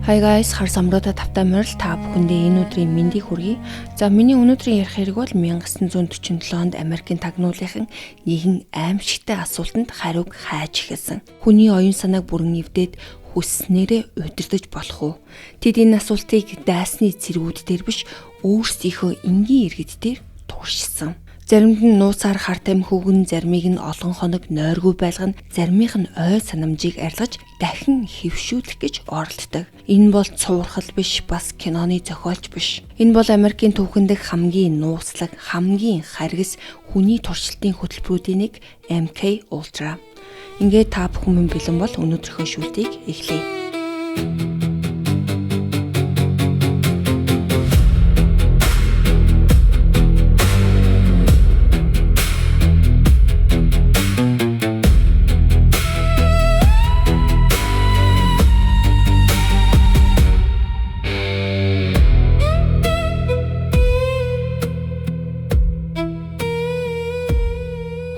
Hi guys, хар самруудаа тавтай морил та бүхэндээ энэ өдрийн мэндийг хүргэе. За миний өнөөдрийн ярих хэрэг бол 1947 онд Америкийн тагнуулынхан нэгэн аимшигтай асуултанд хариуг хайж эхэлсэн. Хүний оюун санааг бүрэн эвдээд хүсснээрээ удирдах болох уу? Тэд энэ асуултыг дайсны цэргүүд дээр биш, өөрсдийнхөө энгийн иргэд дээр туршсан. Заримд нь нууцаар хар тамхи үгэн, заримыг нь олон хоног нойргүй байлгана, заримынх нь ойл санамжийг арилгаж дахин хэвшүүлэх гэж оролддог. Энэ бол цуврахал биш, бас киноны зохиолч биш. Энэ бол Америкийн түүхэндх хамгийн нууцлаг, хамгийн харгас хүний туршилтын хөтөлбөрүүдийн нэг MK Ultra. Ингээд та бүхэн бэлэн бол өнөөдрийнхөө шүлтийг эхлэе.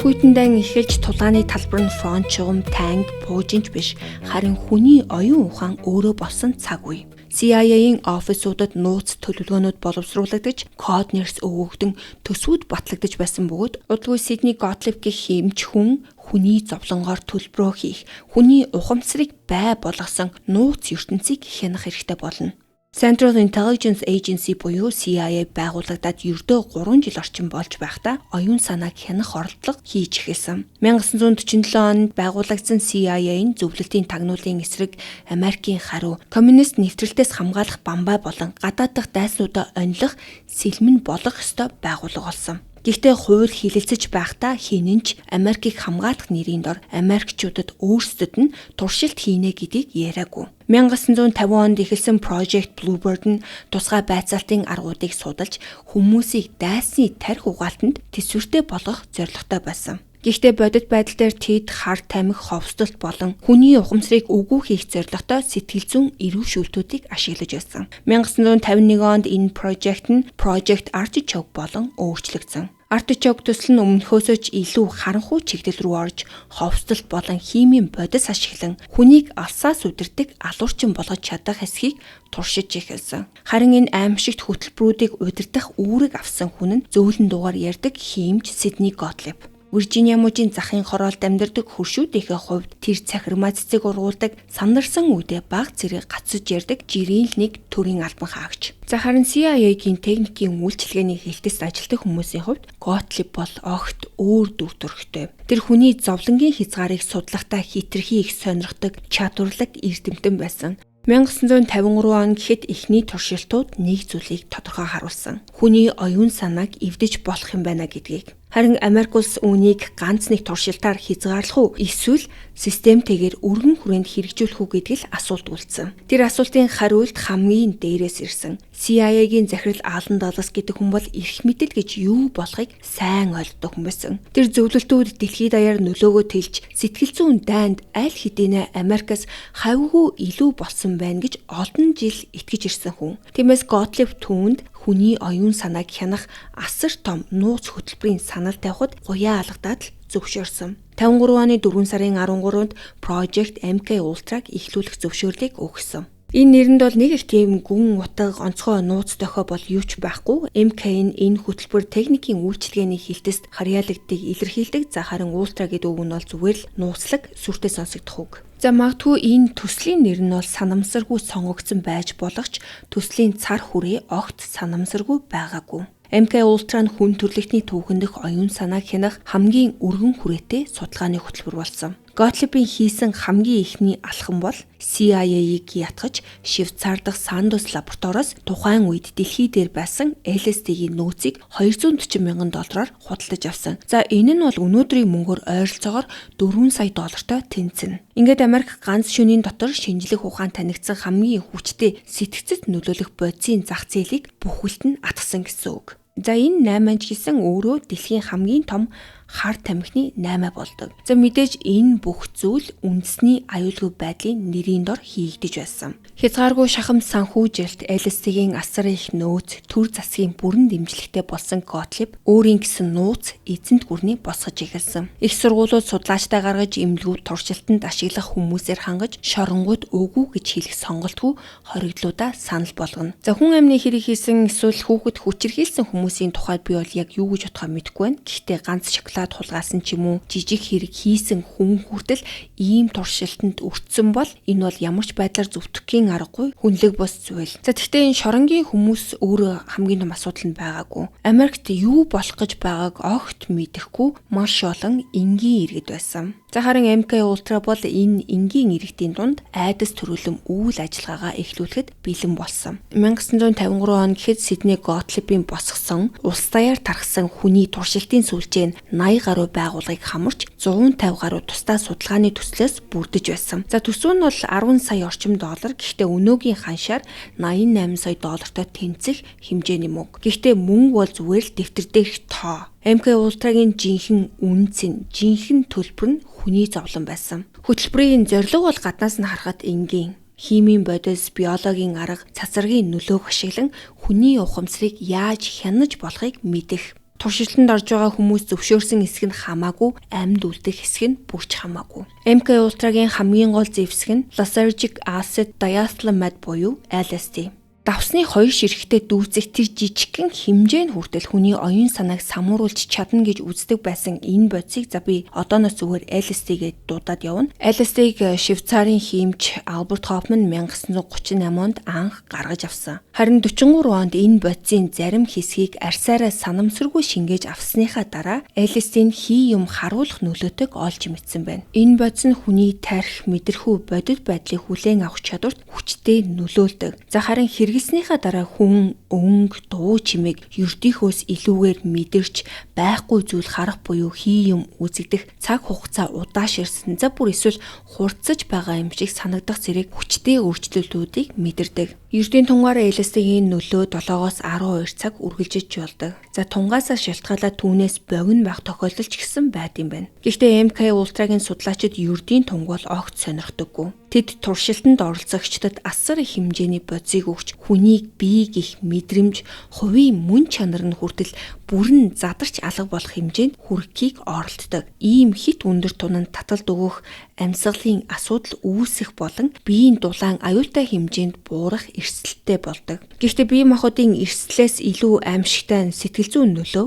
Хүйтэн эхэлж тулгааны талбар нь фронт чугам, танк, буужинч биш, харин хүний оюун ухаан өөрөө болсон цаг үе. CIA-ийн офисуудад нууц төлөвлөгөөнүүд боловсруулагдаж, код нэрс өгөгдөн, төсвүүд батлагдаж байсан бөгөөд удалгүй Сидни Готлиб гэх хэмж хүн хүний зовлонгоор төлбөрөө хийх, хүний ухамсарыг бай болгосон нууц ертөнцийг хянах хэрэгтэй болно. Central Intelligence Agency буюу CIA байгуулагдаад ердөө 3 жил орчим болж байхдаа оюун санааг хянах оролдлого хийж эхэлсэн. 1947 онд байгуулагдсан CIA-ийн зөвлөлтийн тагнуулын эсрэг Америкийн хариу коммунист нэвтрэлтээс хамгаалах бамбай болон гадаад дахь дайснуудаа онилох сэлмэн болох ёстой байгууллага болсон. Гэхдээ хууль хилэлцэж байхдаа хинэнч Америкийг хамгаалах нэрийн дор Америкчуудад өөрсдөд нь туршилт хийнэ гэдгийг яриаггүй. 1950 онд эхэлсэн Project Bluebird нь тусгай байцаалтын аргуудыг судалж хүмүүсийг дайсны тархи угаалтанд тэсвэртэй болгох зорилготой байсан. Гэхдээ бодит байдал дээр тэд хар тамхи, ховсдолт болон хүний ухамсарыг үгүй хийх зорилготой сэтгэл зүйн эрүүл шүүлтүүдийг ашиглаж байсан. 1951 онд энэ project нь Project Artichoke болон өөрчлөгдсөн. Artichoke төсөл нь өмнөхөөсөө ч илүү харанхуй чиглэл рүү орж, ховсдолт болон химийн бодис ашиглан хүнийг алсаас удирдаг алуурчин болгож чадах эсхийг туршиж эхэлсэн. Харин энэ аимшигт хөтөлбөрүүдийг удирдах үүрэг авсан хүн нь зөөлөн дугаар ярьдаг химж Сидни Готлиб. Виржиниа мужийн захын хороолд амьдардаг хөршүүдийнхээ хувьд тэр цахирмаа цэцэг ургуулдаг, сандарсан үедээ баг зэрэг гацж ярддаг жирийн л нэг төрийн албан хаагч. За харин CIA-гийн техникийн үйлчилгээний хэлтэст ажилладаг хүмүүсийн хувьд Готлиб бол огт өөр дүр төрхтэй. Тэр хүний зовлонгийн хязгаарыг судлахдаа хитрхи их сонирхдог, чадварлаг эрдэмтэн байсан. 1953 он гэхэд эхний туршилтууд нэг зүйлийг тодорхой харуулсан. Хүний оюун санааг эвдэж болох юм байна гэдгийг. Харин Америк улс үүнийг ганц нэг туршилтаар хязгаарлах уу, эсвэл системтэйгээр өргөн хүрээнд хэрэгжүүлэх үү гэдгийг л асуулт үлдсэн. Тэр асуултын хариулт хамгийн дээрээс ирсэн. CIA-гийн захирал Алан Даллас гэдэг хүн бол эрх мэдэл гэж юу болохыг сайн ойлгодог хүн байсан. Тэр зөвлөлтүүд дэлхийд даяар нөлөөгөө тэлж сэтгэл зүйн дайнд аль хэдийнэ Америкаас хавьгүй илүү болсон байна гэж олон жил итгэж ирсэн хүн. Тиймээс Готлиб түүнд хүний оюун санааг хянах асар том нууц хөтөлбөрийн санал тавихад гуяа алгадаад л зөвшөөрсөн. 53 оны 4 сарын 13-нд Project MK Ultra-г эхлүүлэх зөвшөөрлийг өгсөн. Энэ нэрэнд бол нэг их тийм гүн утга онцгой нууц дохой бол юу ч байхгүй. MK нь энэ хөтөлбөр техникийн үйлчилгээний хэлтэст харьяалагддаг илэрхийлдэг. За харин Ultra гэдэг үг нь бол зүгээр л нууцлаг, сүртэй сонсогдох үг. За магадгүй энэ төслийн нэр нь бол санамсаргүй сонгогдсон байж болох ч төслийн цар хүрээ огт санамсаргүй байгаагүй. MK Ultra нь хүн төрлөختний түүхэндх оюун санааг хянах хамгийн өргөн хүрээтэй судалгааны хөтөлбөр болсон. Готлибийн хийсэн хамгийн ихний алхам бол CIA-ийг ятгах Швейцар дахь Сандус лабораториос тухайн үед дэлхий дээр байсан LSD-ийн нөөцийг $240 мянган худалдаж авсан. За энэ нь бол өнөөдрийн мөнгөөр ойролцоогоор $4 сая тэнцэнэ. Ингээд Америк ганц шөнийн дотор шинжлэх ухаан танигдсан хамгийн хүчтэй сэтгцэд нөлөөлөх бодисын зах зээлийг бүхэлд нь атгсан гэсэн үг. За энэ 8 гэсэн өөрөө дэлхийн хамгийн том хар тамхины 8 болдог. За мэдээж энэ бүх зүйл үндэсний аюулгүй байдлын нэрийн дор хийгдэж байсан. Хязгааргүй шахам санхүүжилт LSD-гийн асар их нөөц төр засгийн бүрэн дэмжлэгтэй болсон Готлиб өөрийн гэсэн нууц эзэнт гүрний босгож эхэлсэн. Их сургуулиуд судлаачтай гаргаж эмнэлгүүд туршилтанд ашиглах хүмүүсээр хангаж шоронгууд үгүй гэж хэлэх сонголтгүй хоригдлуудаа санал болгоно. За хүн амны хэрэг хийсэн эсвэл хүүхэд хүчирхийлсэн хүмүүсийн тухайд би бол яг юу гэж бодохоо мэдэхгүй байна. Гэхдээ ганц шоколад хулгайлсан ч юм уу жижиг хэрэг хийсэн хүн хүртэл ийм туршилтанд өртсөн бол энэ бол ямар ч байдлаар зөвтгөхийн аргагүй хүнлэг бос зүйл. За тэгвэл энэ шоронгийн хүмүүс өөрөө хамгийн том асуудал нь байгаагүй. Америкт юу болох гэж байгааг огт мэдэхгүй маш олон энгийн иргэд байсан. За харин MK Ultra бол энэ энгийн иргэдийн дунд айдас төрөлм үйл ажиллагаагаа эхлүүлэхэд бэлэн болсон. 1953 он гэхэд Сидней Готлибийн босгосон улс даяар тархсан хүний туршилтын сүлжээ нь 80 гаруй байгууллагыг хамарч 150 гаруй тусдаа судалгааны төслөөс бүрдэж байсан. За төсөв нь бол 10 сая орчим доллар, гэхдээ өнөөгийн ханшаар 88 сая доллартай тэнцэх хэмжээний мөнгө. Гэхдээ мөнгө бол зүгээр л дэвтэр дээрх тоо. MK Ultra-гийн жинхэнэ үнцэн, жинхэнэ төлбөр нь хүний зовлон байсан. Хөтөлбөрийн зорилго бол гаднаас нь харахад энгийн. Химийн бодис, биологийн арга, цацрагийн нөлөөг ашиглан хүний ухамсарыг яаж хянаж болохыг мэдэх. Туршилтанд орж байгаа хүмүүс зөвшөөрсөн хэсэг нь хамаагүй, амьд үлдэх хэсэг нь бүрч хамаагүй. MK Ultra-гийн хамгийн гол зэвсэг нь Lysergic Acid Diethylamide буюу LSD. Давсны хоёр ширхэгтэй дүүцэх тэр жижигхэн хэмжээ нь хүртэл хүний оюун санааг самууруулж чадна гэж үздэг байсан энэ бодисыг за би одооноос зүгээр LSD-гээд дуудаад явна. LSD-г Швейцарын химч Альберт Хофман 1938 онд анх гаргаж авсан. Харин 43 онд энэ бодисын зарим хэсгийг арьсаараа санамсаргүй шингээж авсныхаа дараа LSD-н хий юм харуулах нөлөөтэйг олж мэдсэн байна. Энэ бодис нь хүний тарих, мэдрэхүй бодит байдлыг хүлээн авах чадварт хүчтэй нөлөөлдөг. За харин хэрэгснийхаа дараа хүн өнгө, дуу чимээг ердийнхөөс илүүгээр мэдэрч байхгүй зүйл харах буюу хий юм үзэгдэх цаг хугацаа удааширсан. За бүр эсвэл хурцж байгаа юм шиг санагдах зэрэг хүчтэй өөрчлөлтүүдийг мэдэрдэг. Ердийн тунгаар LSD-ийн нөлөө 7-оос 12 цаг үргэлжиж болдог. За тунгаасаа шалтгаалаад түүнээс богино байх тохиолдол ч гэсэн байд юм байна. Гэхдээ MK Ultra-гийн судлаачид ердийн тунг бол огт сонирхдоггүй. Тэд туршилтанд оролцогчдод асар их хэмжээний бодисыг өгч хүнийг бие гих мэдрэмж, хувийн мөн чанар нь хүртэл бүрэн задарч алга болох хэмжээнд хүрэхийг оролддог. Ийм хит өндөр тунанд таталд өгөх амьсгалын асуудал үүсэх болон биеийн дулаан аюултай хэмжээнд буурах эрсдэлтэй болдог. Гэхдээ бие махбодын эрсдлээс илүү аимшигтай сэтгэл зүйн нөлөө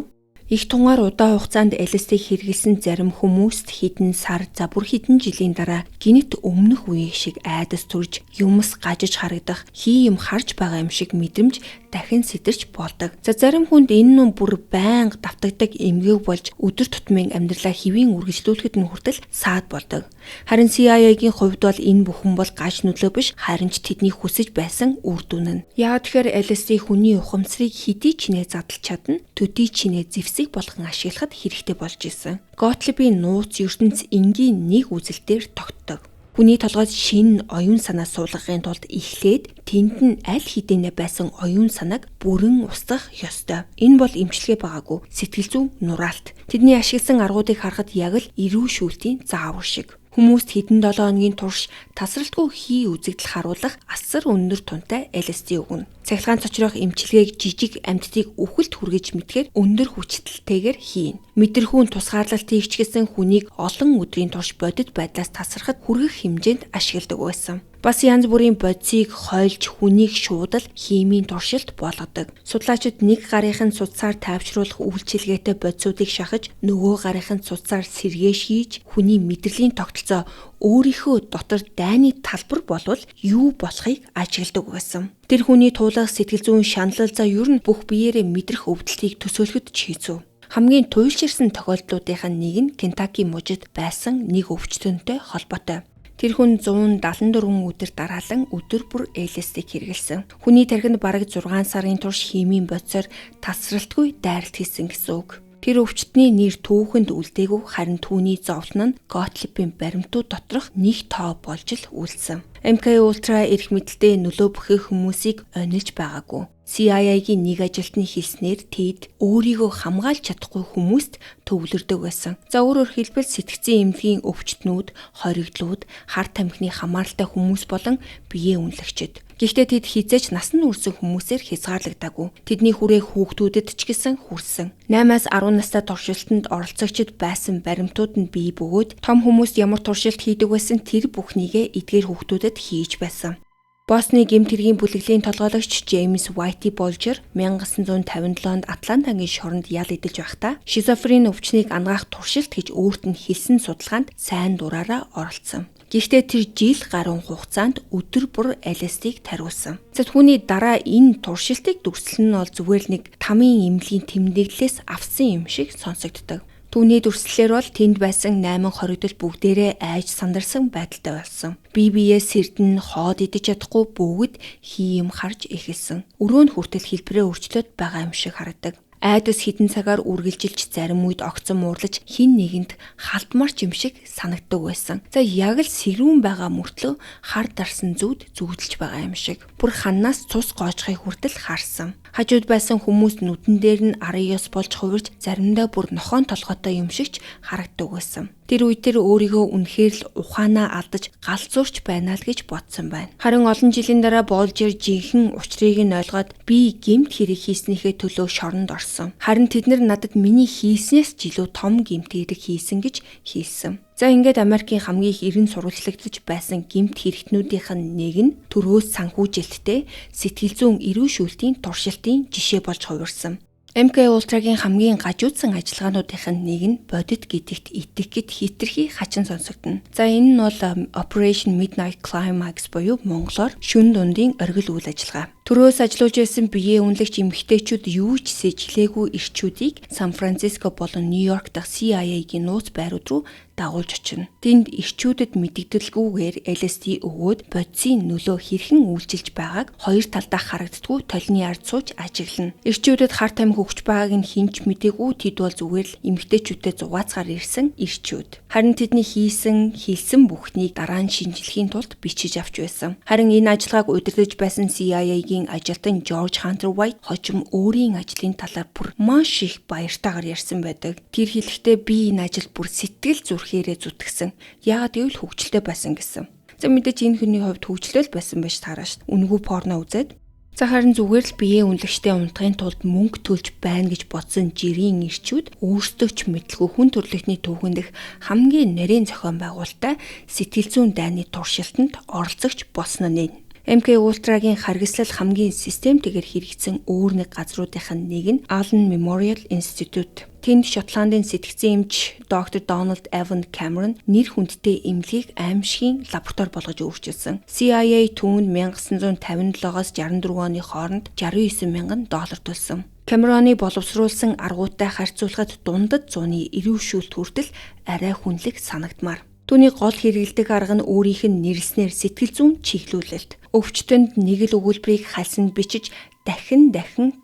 их тунгаар удаан хугацаанд LSD хэрэглэсэн зарим хүмүүст хэдэн сар, за бүр хэдэн жилийн дараа гинт өмнөх үеийн шиг айдас төрж, юмс гажиж харагдах, хий юм харж байгаа юм шиг мэдрэмж дахин сэтэрч болдог. За зарим хүнд энэ нь бүр байнга давтагдаг эмгэг болж өдөр тутмын амьдралаа хэвийн үргэлжлүүлэхэд нь хүртэл саад болдог. Харин CIA-гийн хувьд бол энэ бүхэн бол гаж нөлөө биш, харин ч тэдний хүсэж байсан үр дүн нь. Яг тэгэхээр LSD хүний ухамсарыг хэдий ч нэ задлж чадна, төдий ч нэ зэвсэг болгон ашиглахад хэрэгтэй болж исэн. Готлибийн нууц ертөнц энгийн нэг үзэлтээр тогтдог. Хүний толгойд шинэ оюун санаа суулгахын тулд эхлээд тэнд нь аль хэдийнэ байсан оюун санааг бүрэн устгах ёстой. Энэ бол эмчилгээ байгаагүй, сэтгэл зүйн нураалт. Тэдний ашигласан аргуудыг харахад яг л эрүү шүүлтийн заавар шиг. Хүмүүст хэдэн 7 хоногийн турш тасралтгүй хий үзэгдэл харуулах асар өндөр тунтай LSD өгнө. Цахилгаан цочрох эмчилгээг жижиг амьтдыг үхэлд хүргэж мэдхээр өндөр хүчтэлтэйгээр хийн. Мэдрэхүүн тусгаарлалтыг ичгэсэн хүнийг олон өдрийн турш бодит байдлаас тасрахад хүргэх хэмжээнд ашигладаг байсан. Бас янз бүрийн бодисыг хойлж хүнийг шуудал химийн туршилт болгодог. Судлаачид нэг гарынхын судсаар тайвшруулах үйлчилгээтэй бодисуудыг шахаж нөгөө гарынхын судсаар сэргээ шийж хүний мэдрэлийн тогтолцоо өөрийнхөө дотор дайны талбар болвол юу болохыг ажигладаг байсан. Тэр хүний туулах сэтгэл зүйн шаналл за ер нь бүх биеэрээ мэдрэх өвдөлтийг төсөөлөхөд ч хэцүү. Хамгийн туйлширсан тохиолдлуудынх нь нэг нь Кентаки мужид байсан нэг өвчтөнтэй холбоотой. Тэр хүн 174 өдөр дараалан өдөр бүр LSD хэрэглэсэн. Хүний тархинд бараг 6 сарын турш химийн бодисоор тасралтгүй дайралт хийсэн гэсэн үг. Тэр өвчтний нэр түүхэнд үлдээгүй, харин түүний зовлон нь Готлибийн баримтууд доторх нэг тоо болж л үлдсэн. MK Ultra эрх мэдэлтэй нөлөө бүхий хүмүүсийг онилж байгаагүй. CIA-гийн нэг ажилтны хэлснээр тэд өөрийгөө хамгаалж чадахгүй хүмүүст төвлөрдөг байсан. За өөрөөр хэлбэл сэтгцийн эмнэлгийн өвчтнүүд, хоригдлууд, хар тамхины хамааралтай хүмүүс болон биеэ үнэлэгчид. Гэхдээ тэд хизээч насан турш хүмүүсээр хязгаарлагдаагүй. Тэдний хүрээ хүүхдүүдэд ч гэсэн хүрсэн. 8-аас 10 настай туршилтанд оролцогчид байсан баримтууд нь бий бөгөөд том хүмүүс ямар туршилт хийдэг байсан тэр бүхнийгээ эдгээр хүүхдүүдэд хийж байсан. Босны гэмт хэргийн бүлэглэлийн толгойлогч Джеймс Whitey Bulger 1957-нд Атлантагийн шоронд ял эдэлж байхдаа шизофрен өвчнийг ангаах туршилт гэж өөрт нь хэлсэн судалгаанд сайн дураараа оролцсон. Гэхдээ тэр жил гаруй хугацаанд өдөр бүр LSD-г тариулсан. Түүний дараа энэ туршилтыг дүрслэн нь бол зүгээр л нэг тамийн эмнэлгийн тэмдэглэлээс авсан юм шиг сонсогддог. Түүний дүрслэлээр бол тэнд байсан 8 хоригдол бүгдээрээ айж сандарсан байдалтай болсон. BBS сэрдэн хоод идэж чадахгүй бүгд хийм харж эхэлсэн. Өрөөнд хүртэл хэлбэрээ өөрчлөд байгаа юм шиг харагдаг. Айдас хідэн цагаар үргэлжилж зарим үед огцон муурлаж хин нэгэнд халтмарч юм шиг санагддаг байсан. За яг л сэрүүн байгаа мөртлөө хар дарсан зүуд зүудэлж байгаа юм шиг. Бүр ханаас цус гоожхыг хүртэл харсан. Хажууд байсан хүмүүс нүдэн дээр нь 19 болж хувирж заримдаа бүр нохоон толгойтой юм шигч харагддаг байсан. Тэр үед тэр өөрийгөө үнэхээр л ухаанаа алдаж галзуурч байна л гэж бодсон байна. Харин олон жилийн дараа Bulger жинхэнэ учрыг нь ойлгоод би гэмт хэрэг хийснийхээ төлөө шоронд орсон. Харин тэднэр надад миний хийснээс ч илүү том гэмт хэрэг хийсэн гэж хэлсэн. За ингээд Америкийн хамгийн их эрен сурвалжлагдаж байсан гэмт хэрэгтнүүдийнх нь нэг нь төрөөс санхүүжилттэй сэтгэл зүйн эрүүл шүүлтийн туршилтын жишээ болж хувирсан. MK Ultra-гийн хамгийн гажуудсан ажиллагаануудынх нь нэг нь бодит гэдэгт итгэхэд хитрхи хачин сонсогдно. За энэ нь бол Operation Midnight Climax буюу монголоор шүн дундын оргил үйл ажиллагаа. Төрөөс ажиллаж байсан биеэ үнэлэгч эмэгтэйчүүд юу ч сэжлээгүй ирчүүдийг Сан Франциско болон Нью-Йорк дахь CIA-гийн нууц байрууд руу дагуулж очино. Тэнд ирчүүдэд мэдэгдэлгүйгээр LSD өгөөд бодисын нөлөө хэрхэн үйлчилж байгааг хоёр талдаа харагддгүй толны ард сууж ажиглана. Ирчүүдэд хар тамхи өгч байгааг нь хинч мэдээгүй тэд бол зүгээр л эмэгтэйчүүдтэй зугаацгаар ирсэн ирчүүд. Харин тэдний хийсэн, хэлсэн бүхнийг дараа нь шинжилхийн тулд бичиж авч байсан. Харин энэ ажиллагааг удирдах байсан CIA-гийн ажилтан George Hunter White хожим өөрийн ажлын талаар бүр маш их баяртайгаар ярьсан байдаг. Тэр хэлэхдээ би энэ ажилд бүр сэтгэл зүрхээрээ зүтгэсэн. Яагаад гэвэл хөвгчлөлтэй байсан гэсэн. За мэдээж энэ хүний хувьд хөвгчлөл байсан байж таараа шүү. Үнэгүй порно үзээд. За харин зүгээр л биеэ үнэлэгчтэй унтахын тулд мөнгө төлж байна гэж бодсон жирийн ирчүүд өөрсдөө ч мэдлгүй хүн төрөлхтний түүхэн дэх хамгийн нарийн зохион байгуулалттай сэтгэл зүйн дайны туршилтанд оролцогч болсон нь. MK Ultra-гийн харгислал хамгийн системтэйгээр хэрэгжсэн өөр нэг газруудынх нь нэг нь Allen Memorial Institute. Тэнд Шотландын сэтгцэн эмч доктор Donald Evan Cameron нэр хүндтэй эмнэлгийг аимшигын лаборатори болгож өөрчилсөн. CIA түүнд 1957-аас 64 оны хооронд $69,000 төлсөн. Cameron-ы боловсруулсан аргуудтай харьцуулахад дундад 100-ны ирүүшүүлт хүртэл арай хүнлэг санагдмаар. Түүний гол хэрэгэлдэг арга нь өөрийнх нь нэрлснээр сэтгэл зүйн чиглүүлэлт. Өвчтөнд нэг л өгүүлбэрийг хальсанд бичиж дахин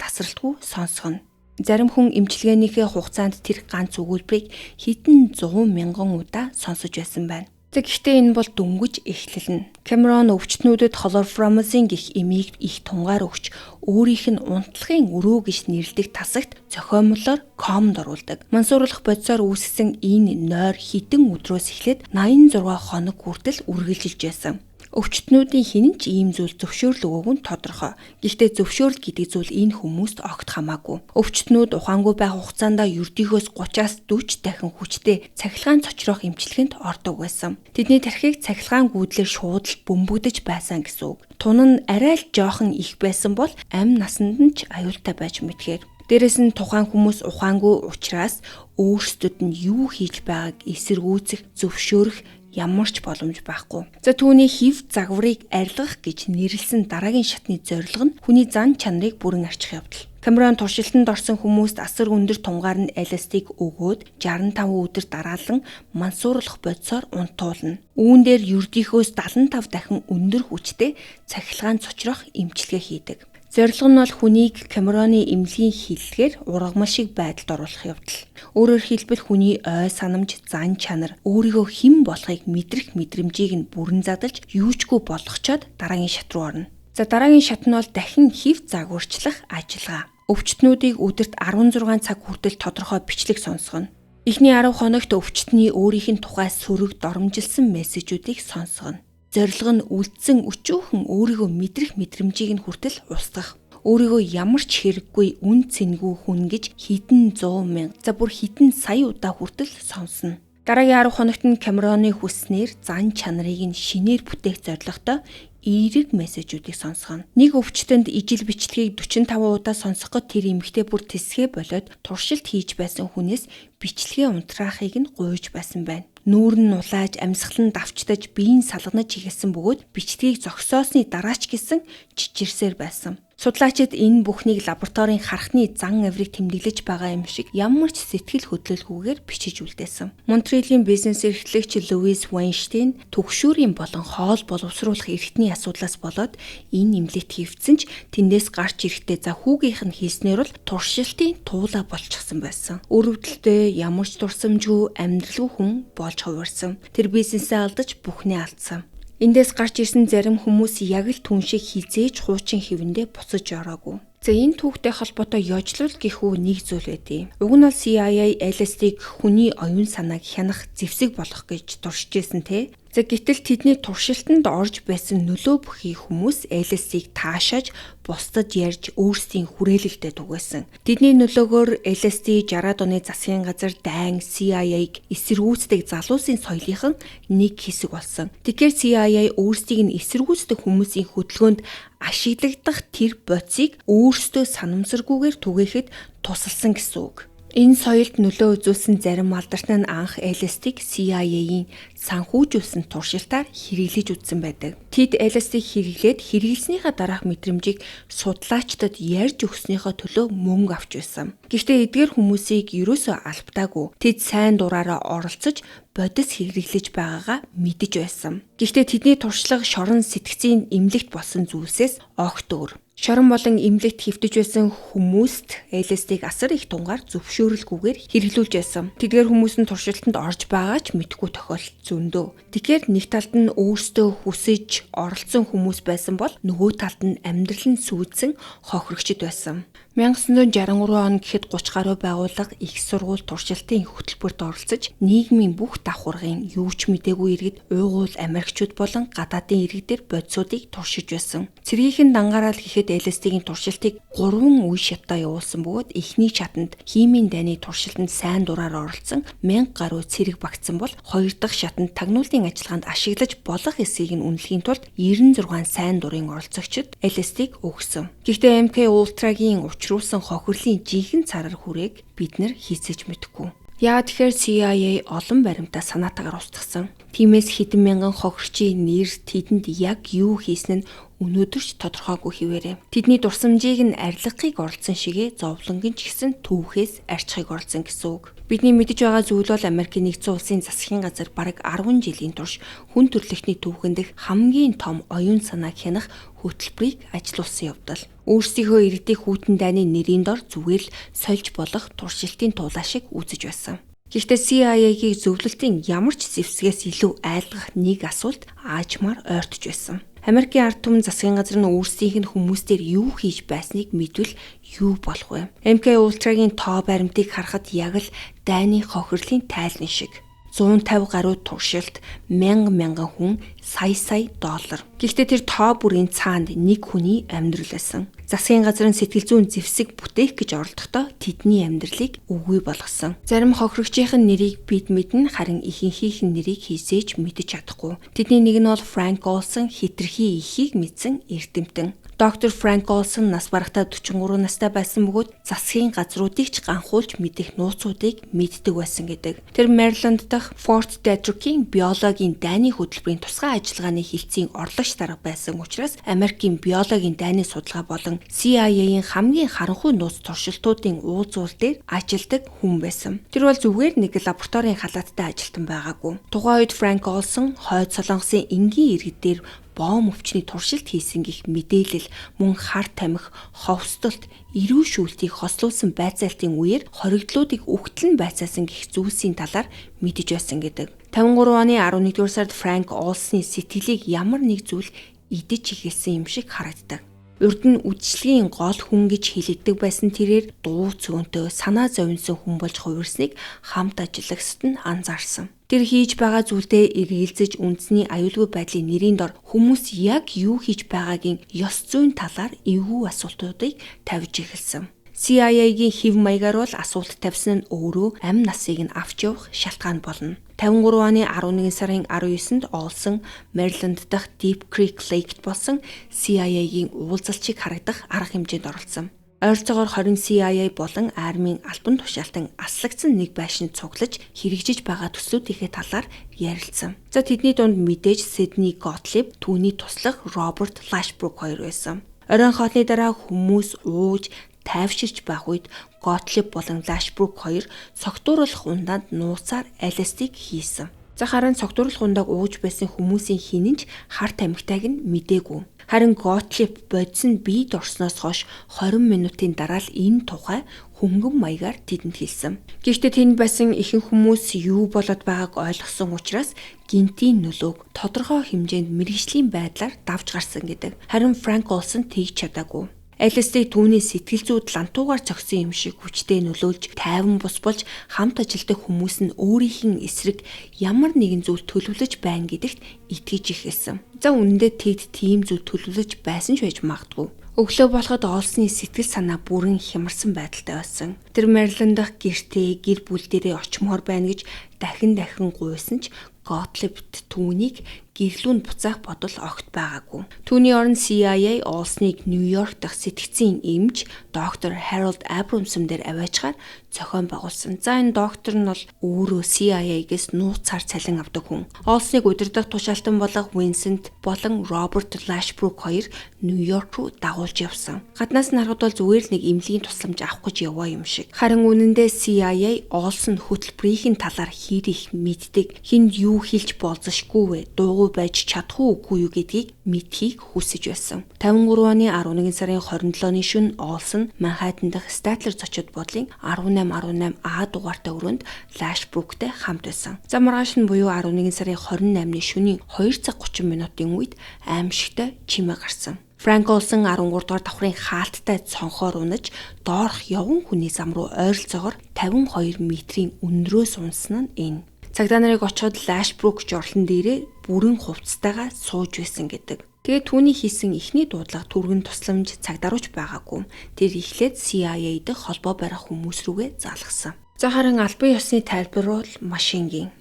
тасралтгүй сонсгоно. Зарим хүн эмчилгээнийхээ хугацаанд тэр ганц өгүүлбэрийг хэдэн 100,000 удаа сонсож байсан байна. Гэхдээ энэ бол дөнгөж эхлэлнэ. Cameron өвчтнүүдэд Chlorpromazine гэх эмийг их тунгаар өгч өөрийнх нь унтлагын өрөө гэж нэрлэдэг тасагт зохиомлоор комд оруулдаг. Мансууруулах бодисоор үүссэн энэ нойр хідэн өдрөөс эхлээд 86 хоног хүртэл үргэлжилж байсан. Өвчтнүүдийн хинэн ч ийм зүйл зөвшөөрөл өгөөг нь тодорхой. Гэхдээ зөвшөөрөл гэдэг зүйл энэ хүмүүст огт хамаагүй. Өвчтнүүд ухаангүй байх хугацаанд ердийгөөс 30-аас 40 дахин хүчтэй цахилгаан цочрох эмчилгээнд ордог байсан. Тэдний тархийг цахилгаан гүйдлээр шуудал бөмбөгдөж байсан гэсэн үг. Тун нь арай л жоохон их байсан бол амь насанд нь ч аюултай байж мэдхээр. Дээрэс нь тухайн хүмүүс ухаангүй учраас өөрсдөд нь юу хийж байгааг эсэргүүцэх, зөвшөөрөх ямар ч боломж байхгүй. За түүний хив загварыг арилгах гэж нэрлсэн дараагийн шатны зорилго нь хүний зан чанарыг бүрэн арчих явдал. Cameron туршилтанд орсон хүмүүст асар өндөр тунгаар нь LSD-г өгөөд 65 өдөр дараалан мансууруулах бодисоор унтуулна. Үүн дээр ердийнхөөс 75 дахин өндөр хүчтэй цахилгаан цочрох эмчилгээ хийдэг. Зорилго нь бол хүнийг Cameron-ы эмнэлгийн хиллэгээр ургамал шиг байдалд оруулах явдал. Өөрөөр хэлбэл хүний ой санамж, зан чанар, өөрийгөө хэн болохыг мэдрэх мэдрэмжийг нь бүрэн задлж, юучгүй болгочоод дараагийн шат руу орно. За дараагийн шат нь бол дахин хэв загварчлах ажиллагаа. Өвчтнүүдийг өдөрт 16 цаг хүртэл тодорхой бичлэг сонсгоно. Эхний 10 хоногт өвчтний өөрийнх нь тухай сөрөг доромжилсан мессежүүдийг сонсгоно. Зорилго нь үлдсэн өчүүхэн өөрийгөө мэдрэх мэдрэмжийг нь хүртэл устгах. Өөрийгөө ямар ч хэрэггүй үн цэнгүй хүн гэж хэдэн 100 мянга, за бүр хэдэн сая удаа хүртэл сонсно. Дараагийн 10 хоногт нь Камероны хүснээр зан чанарыг нь шинээр бүтээх зорилготой эерэг мессежүүдийг сонсгоно. Нэг өвчтөнд ижил бичлэгийг 45 удаа сонсоход тэр эмэгтэй бүр тэсгээ болоод туршилт хийж байсан хүнээс бичлэгээ унтраахыг нь гуйж байсан байна. Нүүр нь улааж, амьсгал нь давчдаж, биеийн салганаж ихэсэн бөгөөд бичлэгийг зогсоосны дараач гэсэн чичирсээр байсан. Судлаачид энэ бүхнийг лабораторийн харахны зан авирыг тэмдэглэж байгаа юм шиг ямар ч сэтгэл хөдлөлгүйгээр бичиж үлдээсэн. Монтреалийн бизнес эрхлэгч Луис Вайнштейн түгшүүрийн болон хоол боловсруулах эрхтний асуудлаас болоод энэ эмнэлэгт хэвдсэн ч тэндээс гарч ирэхдээ за хүүгийнх нь хийснээр бол туршилтын туулаа болчихсон байсан. Өрөвдөлтөө ямар ч дурсамжгүй амьдралгүй хүн болж хувирсан. Тэр бизнесээ алдаж бүхнээ алдсан. Эндээс гарч ирсэн зарим хүмүүс яг л түн шиг хизээж хуучин хэвэндээ буцаж ороогүй. За энэ түүхтэй холбоотой ёжлол гэхүү нэг зүйл байдیں۔ Уг нь бол CIA LSD-г хүний оюун санааг хянах зэвсэг болох гэж туршижсэн те. За гэтэл тэдний туршилтанд орж байсан нөлөө бүхий хүмүүс LSD-г таашааж бусдад ярьж өөрсдийн хүрээлэлтэд түгээсэн. Тэдний нөлөөгөөр LSD 60-аад оны засгийн газар дайн CIA-г эсэргүүцдэг залуусын соёлынхан нэг хэсэг болсон. Тэгэхээр CIA өөрсдийг нь эсэргүүцдэг хүмүүсийн хөдөлгөөнд ашиглагдах тэр бодисыг өөрсдөө санамсаргүйгээр түгээхэд тусалсан гэсэн үг. Энэ соёлд нөлөө үзүүлсэн зарим алдарт нь анх LSD-г CIA-ийн санхүүжүүлсэн туршилтаар хэрэглэж үзсэн байдаг. Тэд LSD хэрэглээд хэрэглэснийхаа дараах мэдрэмжийг судлаачдад ярьж өгснийхөө төлөө мөнгө авч байсан. Гэхдээ эдгээр хүмүүсийг ерөөсөө албатаагүй. Тэд сайн дураараа оролцож бодис хэрэглэж байгаагаа мэдэж байсан. Гэхдээ тэдний туршлага шорон сэтгцийн эмнэлэгт болсон зүйлсээс огт өөр. Шорон болон эмнэлэгт хэвтэж байсан хүмүүст LSD-г асар их тунгаар зөвшөөрөлгүйгээр хэрэглүүлж байсан. Тэдгээр хүмүүс нь туршилтанд орж байгаа ч мэдгүй тохиолдол зөндөө. Тэгэхээр нэг талд нь өөрсдөө хүсэж оролцсон хүмүүс байсан бол нөгөө талд нь амьдрал нь сүйдсэн хохирогчд байсан. 1963 он гэхэд 30 гаруй байгууллага их сургууль туршилтын хөтөлбөрт оролцож нийгмийн бүх давхаргын юу ч мэдээгүй иргэд уйгуул Америкчууд болон гадаадын иргэдээр бодисуудыг туршиж байсан. Цэргийнхэн дангаараа л гэхэд LSD-гийн туршилтыг 3 үе шатаа явуулсан бөгөөд эхний шатанд химийн дайны туршилтанд сайн дураар оролцсон 1000 гаруй цэрэг багтсан бол 2 дахь шатанд тагнуулын ажиллагаанд ашиглаж болох эсэхийг нь үнэлэхийн тулд 96 сайн дурын оролцогчид LSD-г өгсөн. Гэхдээ MK Ultra-гийн учруулсан хохирлын жинхэнэ царар хүрээг бид нар хийсэж мэдэхгүй. Яа тэгэхээр CIA олон баримтаа санаатаагаар устгасан. Тиймээс хэдэн мянган хохирчийн нэр тэдэнд яг юу хийсэн нь өнөөдөрч тодорхойгүй хിവэрэ. Тэдний дурсамжийг нь арилгахыг оролцсон шигээ зовлонгийн ч гэсэн түүхээс арчхыг оролцсон гэсэн үг. Бидний мэдэж байгаа зүйл бол Америкийн нэгдсэн улсын засгийн газар бараг 10 жилийн турш хүн төрөлхтний түүхэнд хамгийн том оюун санааг хянах хөтөлбөрийг ажилуулсан явдал. Өөрсдийнхөө иргэдийн хүйтэн дайны нэрийн дор зүгээр л сольж болох туршилтын туулаа шиг үзэж байсан. Гэхдээ CIA-гийн зөвлөлтийн ямар ч зэвсгээс илүү айлгах нэг асуулт аажмаар ойртож байсан. Америкийн ард түмэн засгийн газар нь өөрсдийнх нь хүмүүстээр юу хийж байсныг мэдвэл юу болох вэ? MK Ultra-гийн тоо баримтыг харахад яг л дайны хохирлын тайлан шиг. 150 гаруй туршилт, мянган хүн, сая доллар. Гэхдээ тэр тоо бүрийн цаанд нэг хүний амьдрал байсан. Засгийн газрын сэтгэл зүйн зэвсэг бүтээх гэж оролдохдоо тэдний амьдралыг үгүй болгосон. Зарим хохирогчийн нэрийг бид мэднэ, харин ихэнхийнх нь нэрийг хийсэж мэдэж чадахгүй. Тэдний нэг нь бол Frank Olson, хитрхи ихийг мэдсэн эрдэмтэн. Доктор Франк Олсон нас барагтаа 43 настай байсан бөгөөд засгийн газруудыг ч ганхуулж мэдэх нууцуудыг мэддэг байсан гэдэг. Тэр Мэриленд дахь Форт Детрикийн биологийн дайны хөтөлбөрийн тусгай ажиллагааны хилцээний орлогч дарга байсан учраас Америкийн биологийн дайны судалгаа болон CIA-ийн хамгийн харанхуй нууц туршилтуудын уулзвал дээр ажилладаг хүн байсан. Тэр бол зүгээр нэг лабораторийн халааттай ажилтан байгаагүй. Тухайн үед Франк Олсон Хойд Солонгосын энгийн иргэдээр бом өвчний туршилт хийсэн гэх мэдээлэл мөн хар тамхи, ховсдолт, эрүү шүүлтийг хослуулсан байцаалтын үеэр хоригдлуудыг үхтэл нь байцаасан гэх зүйлсийн талаар мэдэж байсан гэдэг. 53 оны 11-р сард Франк Олсны сэтгэлийг ямар нэг зүйл идэж эхэлсэн юм шиг харагддаг. Урд нь үдшилгийн гол хүн гэж хэлэгдэг байсан тэрээр дуу цөөнтэй санаа зовнсон хүн болж хувирсныг хамт ажиллагчид нь анзаарсан. Тэр хийж байгаа зүйлдээ эргэлзэж үндэсний аюулгүй байдлын нэрийн дор хүмүүс яг юу хийж байгаагийн ёс зүйн талаар эвгүй асуултуудыг тавьж эхэлсэн. CIA-гийн хэв маягаар бол асуулт тавьсан нь өөрөө амь насыг нь авч явах шалтгаан болно. 53 оны 11 сарын 19-нд Олсон Мэриленд дахь Deep Creek Lake-т болсон CIA-гийн уулзалтыг харагдах арга хэмжээнд оролцсон. Ойролцоогоор 20 CIA болон армийн албан тушаалтан аслагдсан нэг байшинд цуглаж хэрэгжиж байгаа төслүүдийнхээ талаар ярилцсан. За тэдний дунд мэдээж Сидни Готлиб, түүний туслах Роберт Лашбрук хоёр байсан. Оройн хоолны дараа хүмүүс ууж тайвширч байх үед Готлиб болон Лашбрук хоёр согтууруулах ундаанд нууцаар LSD-г хийсэн. За харин согтууруулах ундааг ууж байсан хүмүүсийн хинэнч харт амигтайг нь мэдээгүй. Харин Готлиб бодис нь биед орсноос хойш 20 минутын дараа л энэ тухай хөнгөн маягаар тэдэнд хэлсэн. Гэхдээ тэнд байсан ихэнх хүмүүс юу болоод байгааг ойлгосон учраас гинтийн нөлөөг тодорхой хэмжээнд мэргэжлийн байдлаар давж гарсан гэдэг. Харин Франк Олсон тэгж чадаагүй. LSD түүний сэтгэл зүйд лантуугаар зогсон юм шиг хүчтэй нөлөөлж тайван бус болж хамт ажилтдаг хүмүүс нь өөрийнх нь эсрэг ямар нэгэн зүйл төлөвлөж байна гэдэгт итгэж эхэлсэн. За үнэндээ тэд тийм зүйл төлөвлөж байсан ч байж магадгүй. Өглөө болоход Олсны сэтгэл санаа бүрэн хямарсан байдалтай байсан. Тэр Мэриленд дахь гэртээ гэр бүл дээрээ очимоор байна гэж дахин гуйсан ч Готлибт түүнийг гэрлүүнд буцаах бодол огт байгаагүй. Түүний орон CIA Олсныг Нью-Йорк дахь сэтгцийн эмч доктор Harold Abramson дээр аваачаар зохион байгуулсан. За энэ доктор нь бол өөрөө CIA-гээс нууцаар цалин авдаг хүн. Олсныг удирдах тушаалтан болох Vincent болон Robert Lashbrook хоёр Нью-Йорк руу дагуулж явсан. Гаднаас нь харахад бол зүгээр л нэг эмнэлгийн тусламж авах гэж яваа юм шиг. Харин үнэндээ CIA Олсон хөтөлбөрийн талаар хэр их мэддэг, хинд юу хэлж болзошгүй вэ, дуугүй байж чадах уугүй юу гэдгийг мэдхийг хүсэж байсан. 53 оны 11 сарын 27-ны шөнө Олсон Манхэттен дахь Statler зочид буудлын 1818А дугаартай өрөөнд Lashbrookтэй хамт байсан. За маргааш нь буюу 11 сарын 28-ны шөнийн 2 цаг 30 минутын үед аимшигтай чимээ гарсан. Франк Олсон 13 дугаар давхрын хаалттай цонхоор унаж доорх явган хүний зам руу ойролцоогоор 52 метрийн өндрөөс унсан нь энэ. Цагдаа нарыг очиход Lashbrook жорлон дээрээ бүрэн хувцастайгаа сууж байсан гэдэг. Тэгээд түүний хийсэн эхний дуудлага түргэн тусламж цагдааруулж байгаагүй. Тэр эхлээд CIA дэх холбоо барих хүмүүс рүүгээ залгасан. За харин албан ёсны тайлбар бол машингийн.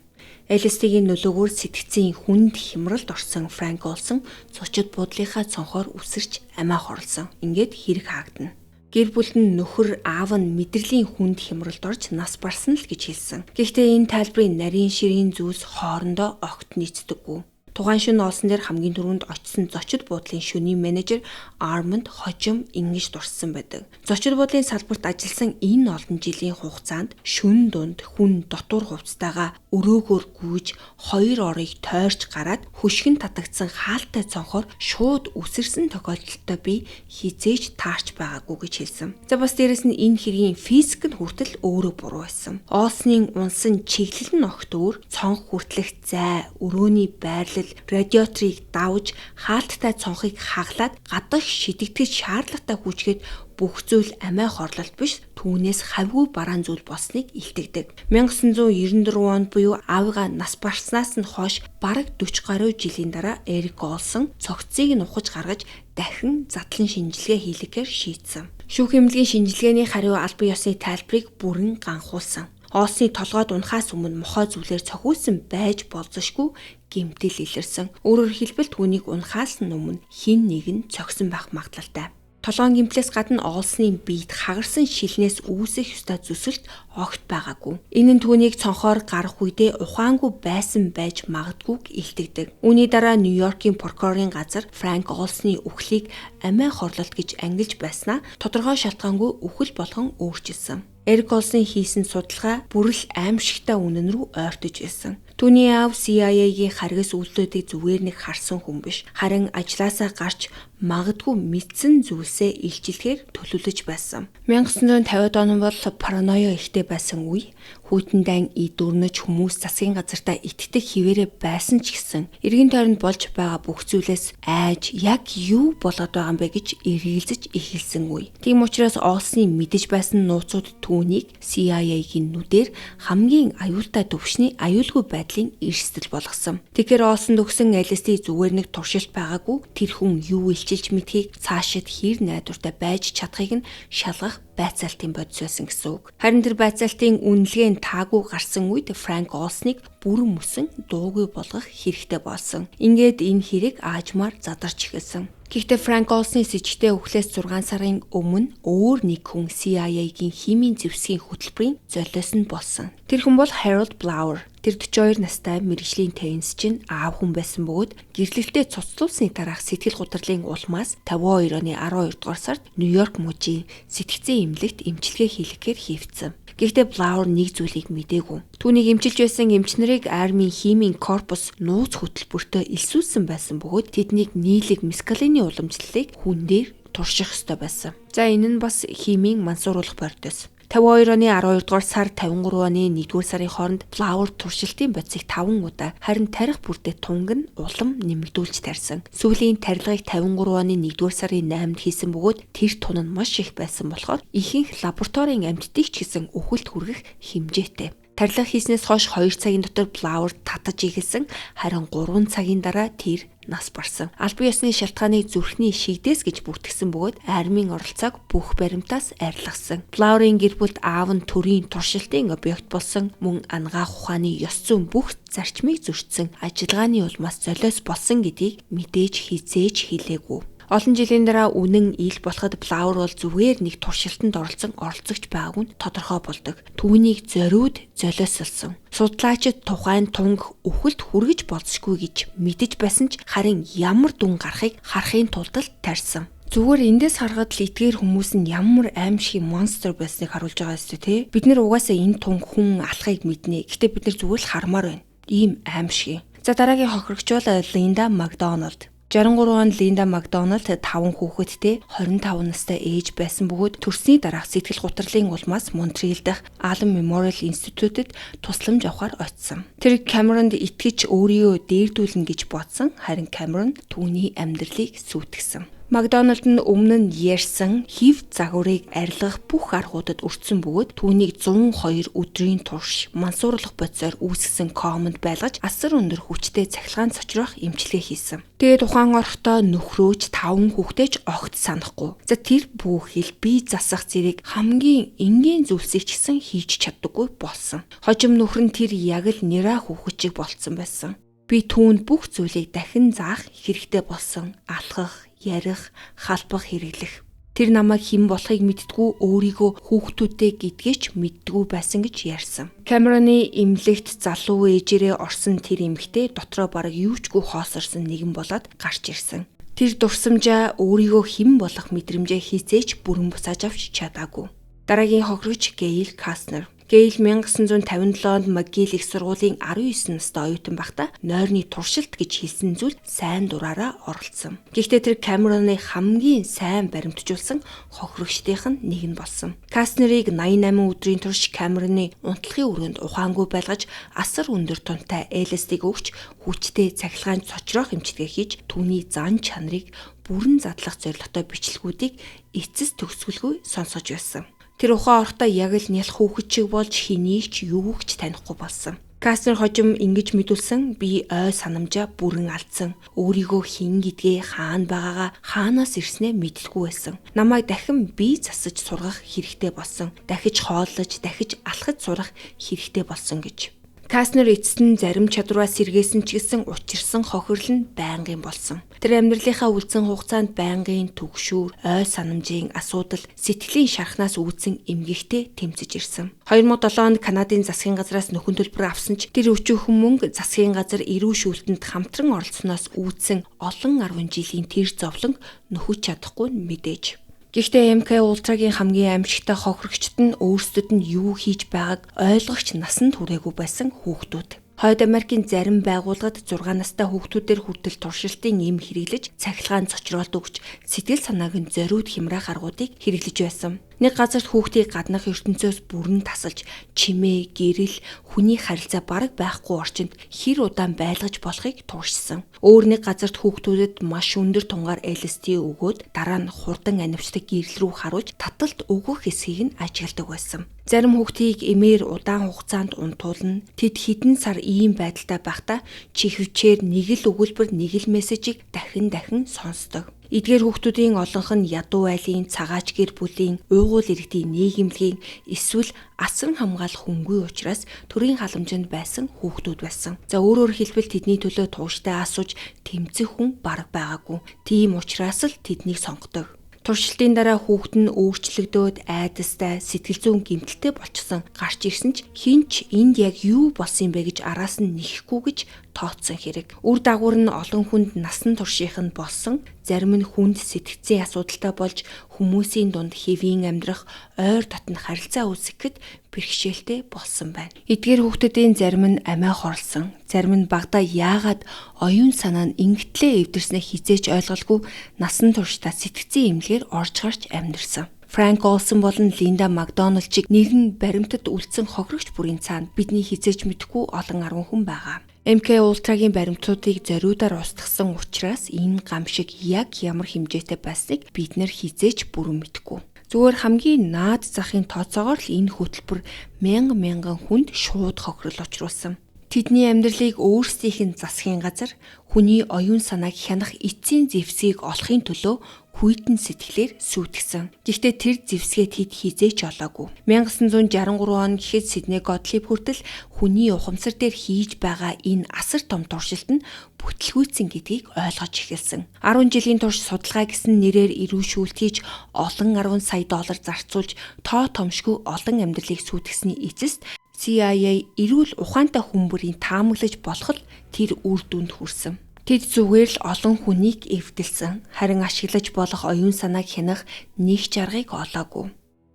LSD-гийн нөлөөгөөр сэтгцийн хүнд хямралд орсон Франк Олсон зочид буудлынхаа цонхоор үсэрч амиа хорлсон. Ингээд хэрэг хаагдана. Гэр бүлд нь нөхөр аав нь мэдрэлийн хүнд хямралд орж нас барсан л гэж хэлсэн. Гэхдээ энэ тайлбарын нарийн ширийн зүйлс хоорондоо огт нийцдэггүй. Тухайн шөнө Олсон дээр хамгийн түрүүнд очсон зочид буудлын шөнийн менежер Armand хожим ингэж дурссан байдаг. Зочид буудлын салбарт ажилласан энэ олон жилийн хугацаанд шөнө дунд хүн дотор хувцастайгаа өрөөгөөр гүйж хоёр орыг тойрч гараад хөшгөн татагдсан хаалттай цонхоор шууд үсэрсэн тохиолдолтой би хизээж таарч байгаагүй гэж хэлсэн. За бас дээрэс нь энэ хэргийн физик нь хүртэл өөрөө буруу байсан. Олсны унсан чиглэл нь огт өөр, цонх хүртлэх зай, өрөөний байрлал, радиаторыг давж хаалттай цонхыг хаглаад гадагш шидэгдэх шаардлагатай хүчгээд бүх зүйл амиа хорлолт биш түүнээс хавьгүй бараан зүйл болсныг илтгэдэг. 1994 онд буюу аавыгаа нас барснаас нь хойш бараг 40 гаруй жилийн дараа Эрик Олсон цогцыг нь ухаж гаргаж дахин задлан шинжилгээ хийлгэхээр шийдсэн. Шүүх эмнэлгийн шинжилгээний хариу албан ёсны тайлбарыг бүрэн ганхуулсан. Олсны толгойд унахаас өмнө мохой зүйлээр цохиулсан байж болзошгүй гэмтэл илэрсэн. Өөрөөр хэлбэл түүнийг унахаас өмнө хэн нэгэн цогсон байх магадлалтай. Толгойн гэмтлээс гадна Олсны биед хагарсан шилнээс үүсэх ёстой зүсэлт огт байгаагүй. Энэ нь түүнийг цонхоор гарах үедээ ухаангүй байсан байж магадгүйг илтгэдэг. Үүний дараа Нью-Йоркийн прокурорын газар Франк Олсны үхлийг амиа хорлолт гэж ангилж байснаа тодорхой шалтгаангүй үхэл болгон өөрчилсөн. Эрик Олсон хийсэн судалгаа бүрэл аимшигтай үнэн рүү ойртож байсан. Түүний аав CIA-гийн харгас үйлдэлүүдийг зүгээр нэг харсан хүн биш. Харин ажлаасаа гарч магадгүй мэдсэн зүйлсээ илчилгээр төлөвлөж байсан. 1950-ад он бол параноё ихтэй байсан үе. Хүйтэн идүрнэж хүмүүс засгийн газартаа итгэдэг хിവэрэ байсан ч гэсэн эргэн тойронд болж байгаа бүх зүйлээс айж яг юу болоод байгаа юм бэ гэж эргэлзэж эхэлсэн үе. Тийм учраас Олсны мэдэж байсан нууцуд түүнийг CIA-гийн нүдээр хамгийн аюултай төвшний аюулгүй байдлын эрсдэл болгосон. Тэгэхээр Олсонд өгсөн LSD зүгээр нэг туршилт байгаагүй тэр хүн юу илчилж мэдхийг цаашид хэр найдвартай байж чадахыг нь шалгах байцаалтын бодис байсан гэсэн үг. Харин тэр байцаалтын үнэлгээ таагүй гарсан үед Франк Олсныг бүрэн мөсөн дуугүй болгох хэрэгтэй болсон. Ингээд энэ хэрэг аажмаар задарч эхэлсэн. Гэхдээ Франк Олсны с ิจ тэй өглөөс 6 сарын өмнө өөр нэг хүн CIA-гийн химийн зэвсгийн хөтөлбөрийн золиос нь болсон. Тэр хүн бол Harold Blower. Тэр 42 настай мэргэжлийн теннис чинь аав хүн байсан бөгөөд гэрлэлтэд цуцлуулсны дараах сэтгэл гутралын улмаас 52 оны 12 дугаар сард Нью-Йорк мужийн сэтгцэн эмнэлэгт эмчилгээ хийлгэхээр хийвцэн. Гэхдээ Blower нэг зүйлийг мэдээгүй. Түүнийг эмчилж байсан эмчнэрийг армийн химийн корпус нууц хөтөлбөртөө элсүүлсэн байсан бөгөөд тэднийг нийлэг мескалины уламжлалыг хүн дээр турших ёстой байсан. За энэ нь бас химийн мансууруулах процесс. 52 оны 12 дугаар сар 53 оны 1 дугаар сарын хооронд Blower туршилтын бодисыг 5 удаа харин тарих бүртээ тунг нь улам нэмэгдүүлж тарьсан. Сүүлийн тарилгыг 53 оны 1 дугаар сарын 8-нд хийсэн бөгөөд тэр тун нь маш их байсан болохоор ихэнх лабораторийн амьтдыг ч гэсэн үхэлд хүргэх хэмжээтэй. Тарилга хийснээс хойш 2 цагийн дотор Blower татаж эхэлсэн, харин 3 цагийн дараа тэр нас барсан. Албан ёсны шалтгааныг зүрхний шигдээс гэж бүртгэсэн бөгөөд армийн оролцоог бүх баримтаас арилгасан. Blower-ийн гэр бүлд аав нь төрийн туршилтын объект болсон, мөн анагаах ухааны ёс зүйн бүх зарчмыг зөрчсөн ажиллагааны улмаас золиос болсон гэдгийг мэдээж хизээж хэлээгүй. Олон жилийн дараа үнэн ил болоход Blower бол зүгээр нэг туршилтанд оролцсон оролцогч байгааг нь тодорхой болдог. Түүнийг зориуд золиослсон. Судлаачид тухайн тунг үхэлд хүргэж болзошгүй гэж мэдэж байсан ч харин ямар дүн гарахыг харахын тулд л тарьсан. Зүгээр эндээс харахад л эдгээр хүмүүс нь ямар аимшиг монстр байсныг харуулж байгаа юм тий. Бид нэр угаасаа энэ тунг хүн алхахыг мэднэ. Гэтэ бид нар зүгээр л хармаар байна. Ийм аимшиг. За дараагийн хохирогч бол Линда Макдоналд. 63 онд Линда Макдоналд 5 хүүхэдтэй 25 настай ээж байсан бөгөөд төрсний дараах сэтгэл гутралын улмаас Монтреал дахь Allen Memorial Institute-д тусламж авахар очсон. Тэр Камеронд итгэж өөрийгөө дээрдүүлнэ гэж бодсон, харин Камерон түүний амьдралыг сүйтгэсэн. Макдоналд нь өмнө нь ярьсан HIV загварыг арилгах бүх аргуудад өртсөн бөгөөд түүнийг 102 өдрийн турш мансууруулах бодисоор үүсгэсэн команд байлгаж асар өндөр хүчтэй цахилгаан цочрох эмчилгээ хийсэн. Тэгээд ухаан орохдоо нөхрөөж 5 хүүхдээч огт санахгүй. За тэр бүхэл бие засах зэрэг хамгийн энгийн зүйлсийг ч гэсэн хийж чаддаггүй болсон. Хожим нөхөр нь тэр яг л нэраа хүүхэчиг болцсон байсан. Би түүнд бүх зүйлийг дахин заах хэрэгтэй болсон. Алхах, ярих, халбах хэрэглэх. Тэр намайг хэн болохыг мэддгүү, өөрийгөө хүүхдүүдтэй гэдгээч мэддгүү байсан гэж ярьсан. Камероны эмнэлэгт залуу ээжээрээ орсон тэр эмэгтэй дотроо бараг юучгүй хоосорсон нэгэн болоод гарч ирсэн. Тэр дурсамжаа өөрийгөө хэн болох мэдрэмжээ хийцээч бүрэн бусааж авч чадаагүй. Дараагийн хохирогч Гейл Кастнер. Гейл 1957 онд МcGill их сургуулийн 19 настай оюутан байхдаа нойрны туршилт гэж хэлсэн зүйл сайн дураараа оролцсон. Гэхдээ тэр Камероны хамгийн сайн баримтжуулсан хохирогчдын нэг нь болсон. Кастнерийг 88 өдрийн турш Камероны унтлагын өрөөнд ухаангүй байлгаж асар өндөр тунтай LSD-г өгч хүчтэй цахилгаан цочрох эмчилгээ хийж түүний зан чанарыг бүрэн задлах зорилготой бичлэгүүдийг эцэс төгсгөлгүй сонсгож байсан. Тэр ухаан орохдоо яг л нялх хүүхэд шиг болж хэнийг ч юуг ч танихгүй болсон. Кастнер хожим ингэж мэдүүлсэн, би ой санамжаа бүрэн алдсан. Өөрийгөө хэн гэдгээ хаана байгаагаа хаанаас ирснээ мэдэхгүй байсан. Намайг дахин бие засаж сургах хэрэгтэй болсон. Дахиж хооллож, дахиж алхаж сурах хэрэгтэй болсон гэж. Кастнер эцэст нь зарим чадвараа сэргээсэн ч гэсэн учирсан хохирол нь байнгын болсон. Тэр амьдралынхаа үлдсэн хугацаанд байнгын түгшүүр, ой санамжийн асуудал, сэтгэлийн шархнаас үүдсэн эмгэгтэй тэмцэж ирсэн. 2007 онд Канадын засгийн газраас нөхөн төлбөр авсан ч тэр өчүүхэн мөнгө засгийн газар эрүү шүүлтэнд хамтран оролцсноос үүдсэн олон 10 жилийн тэр зовлон нөхөж чадахгүй мэдээж. Гэхдээ MK Ultra-гийн хамгийн аимшигтай хохирогчд нь өөрсдөд нь юу хийж байгааг ойлгогч насанд хүрээгүй байсан хүүхдүүд. Хойд Америкийн зарим байгууллагад 6 настай хүүхдүүдээр хүртэл туршилтын эм хэрэглэж, цахилгаан цочроолт өгч, сэтгэл санааг нь зориуд хямрах аргуудыг хэрэглэж байсан. Нэг газарт хүүхдийг гаднах ертөнцөөс бүрэн тасалж, чимээ, гэрэл, хүний харилцаа бараг байхгүй орчинд хэр удаан байлгаж болохыг туушсан. Өөр нэг газарт хүүхдүүдэд маш өндөр тунгаар LSD өгөөд дараа нь хурдан анивчдаг гэрэл рүү харуулж таталт өгөх хэсгийг нь ажигладаг байсан. Зарим хүүхдийг эмээр удаан хугацаанд унтуулна. Тэд хэдэн сар ийм байдалтай байхдаа чихвчээр нэг л өгүүлбэр нэг л мессежийг дахин сонсдог. Эдгээр хүүхдүүдийн олонх нь ядуу айлын, цагаач гэр бүлийн, уугуул иргэдийн нийгэмлэгийн эсвэл асран хамгаалах хүнгүй учраас төрийн халамжинд байсан хүүхдүүд байсан. За өөрөөр хэлбэл тэдний төлөө тууштай асууж тэмцэх хүн бараг байгаагүй. Тийм учраас л тэднийг сонгодог. Туршилтын дараа хүүхэд нь өөрчлөгдөөд айдастай, сэтгэл зүйн гэмтэлтэй болчихсон гарч ирсэн ч хинч энд яг юу болсон бэ гэж араас нь нэхэхгүй гэж тооцсон хэрэг. Үр дагавар нь олон хүнд насан туршийнх нь болсон, зарим нь хүнд сэтгцийн асуудалтай болж хүмүүсийн дунд хэвийн амьдрах, ойр дотн харилцаа үүсгэхэд бэрхшээлтэй болсон байна. Эдгээр хүүхдүүдийн зарим нь амиа хорлсон, зарим нь багада яагаад оюун санаа нь ингэтлээ эвдэрснээ хизээч ойлголгүй насан туршдаа сэтгцийн эмнэлгээр орж гарч амьдэрсэн. Франк Олсон болон Линда Макдоналд чиг нэгэн баримтад үлдсэн хохирогч бүрийн цаана бидний хизээж мэдэхгүй олон арван хүн байгаа. MK Ultra-гийн баримтуудыг зориудаар устгасан учраас энэ гамшиг яг ямар хэмжээтэй байсныг бид нэр хизээж бүрэн мэдэхгүй. Зүгээр хамгийн наад захын тооцоогоор л энэ хөтөлбөр мянган хүнд шууд хохирол учруулсан. Тэдний амьдралыг өөрсдийнх нь засахын газар хүний оюун санааг хянах эцсийн зэвсгийг олохын төлөө хүйтэн сэтгэлээр сүйтгэсэн. Гэхдээ тэр зэвсгээ тэд хизээч олоогүй. 1963 он гэхэд Сидней Готлиб хүртэл хүний ухамсар дээр хийж байгаа энэ асар том туршилт нь бүтлгүйцэн гэдгийг ойлгож эхэлсэн. 10 жилийн турш судалгаа гэсэн нэрээр ирүүшүүлт хийж олон 10 сая доллар зарцуулж тоо томшгүй олон амьдралыг сүйтгэсний эцэст CIA эрүүл ухаантай хүмүүрийн таамаглаж болох л тэр үр дүнд хүрсэн. Тэд зүгээр л олон хүнийг эвдэлсэн. Харин ашиглаж болох оюун санааг хянах нэг ч аргыг олоогүй.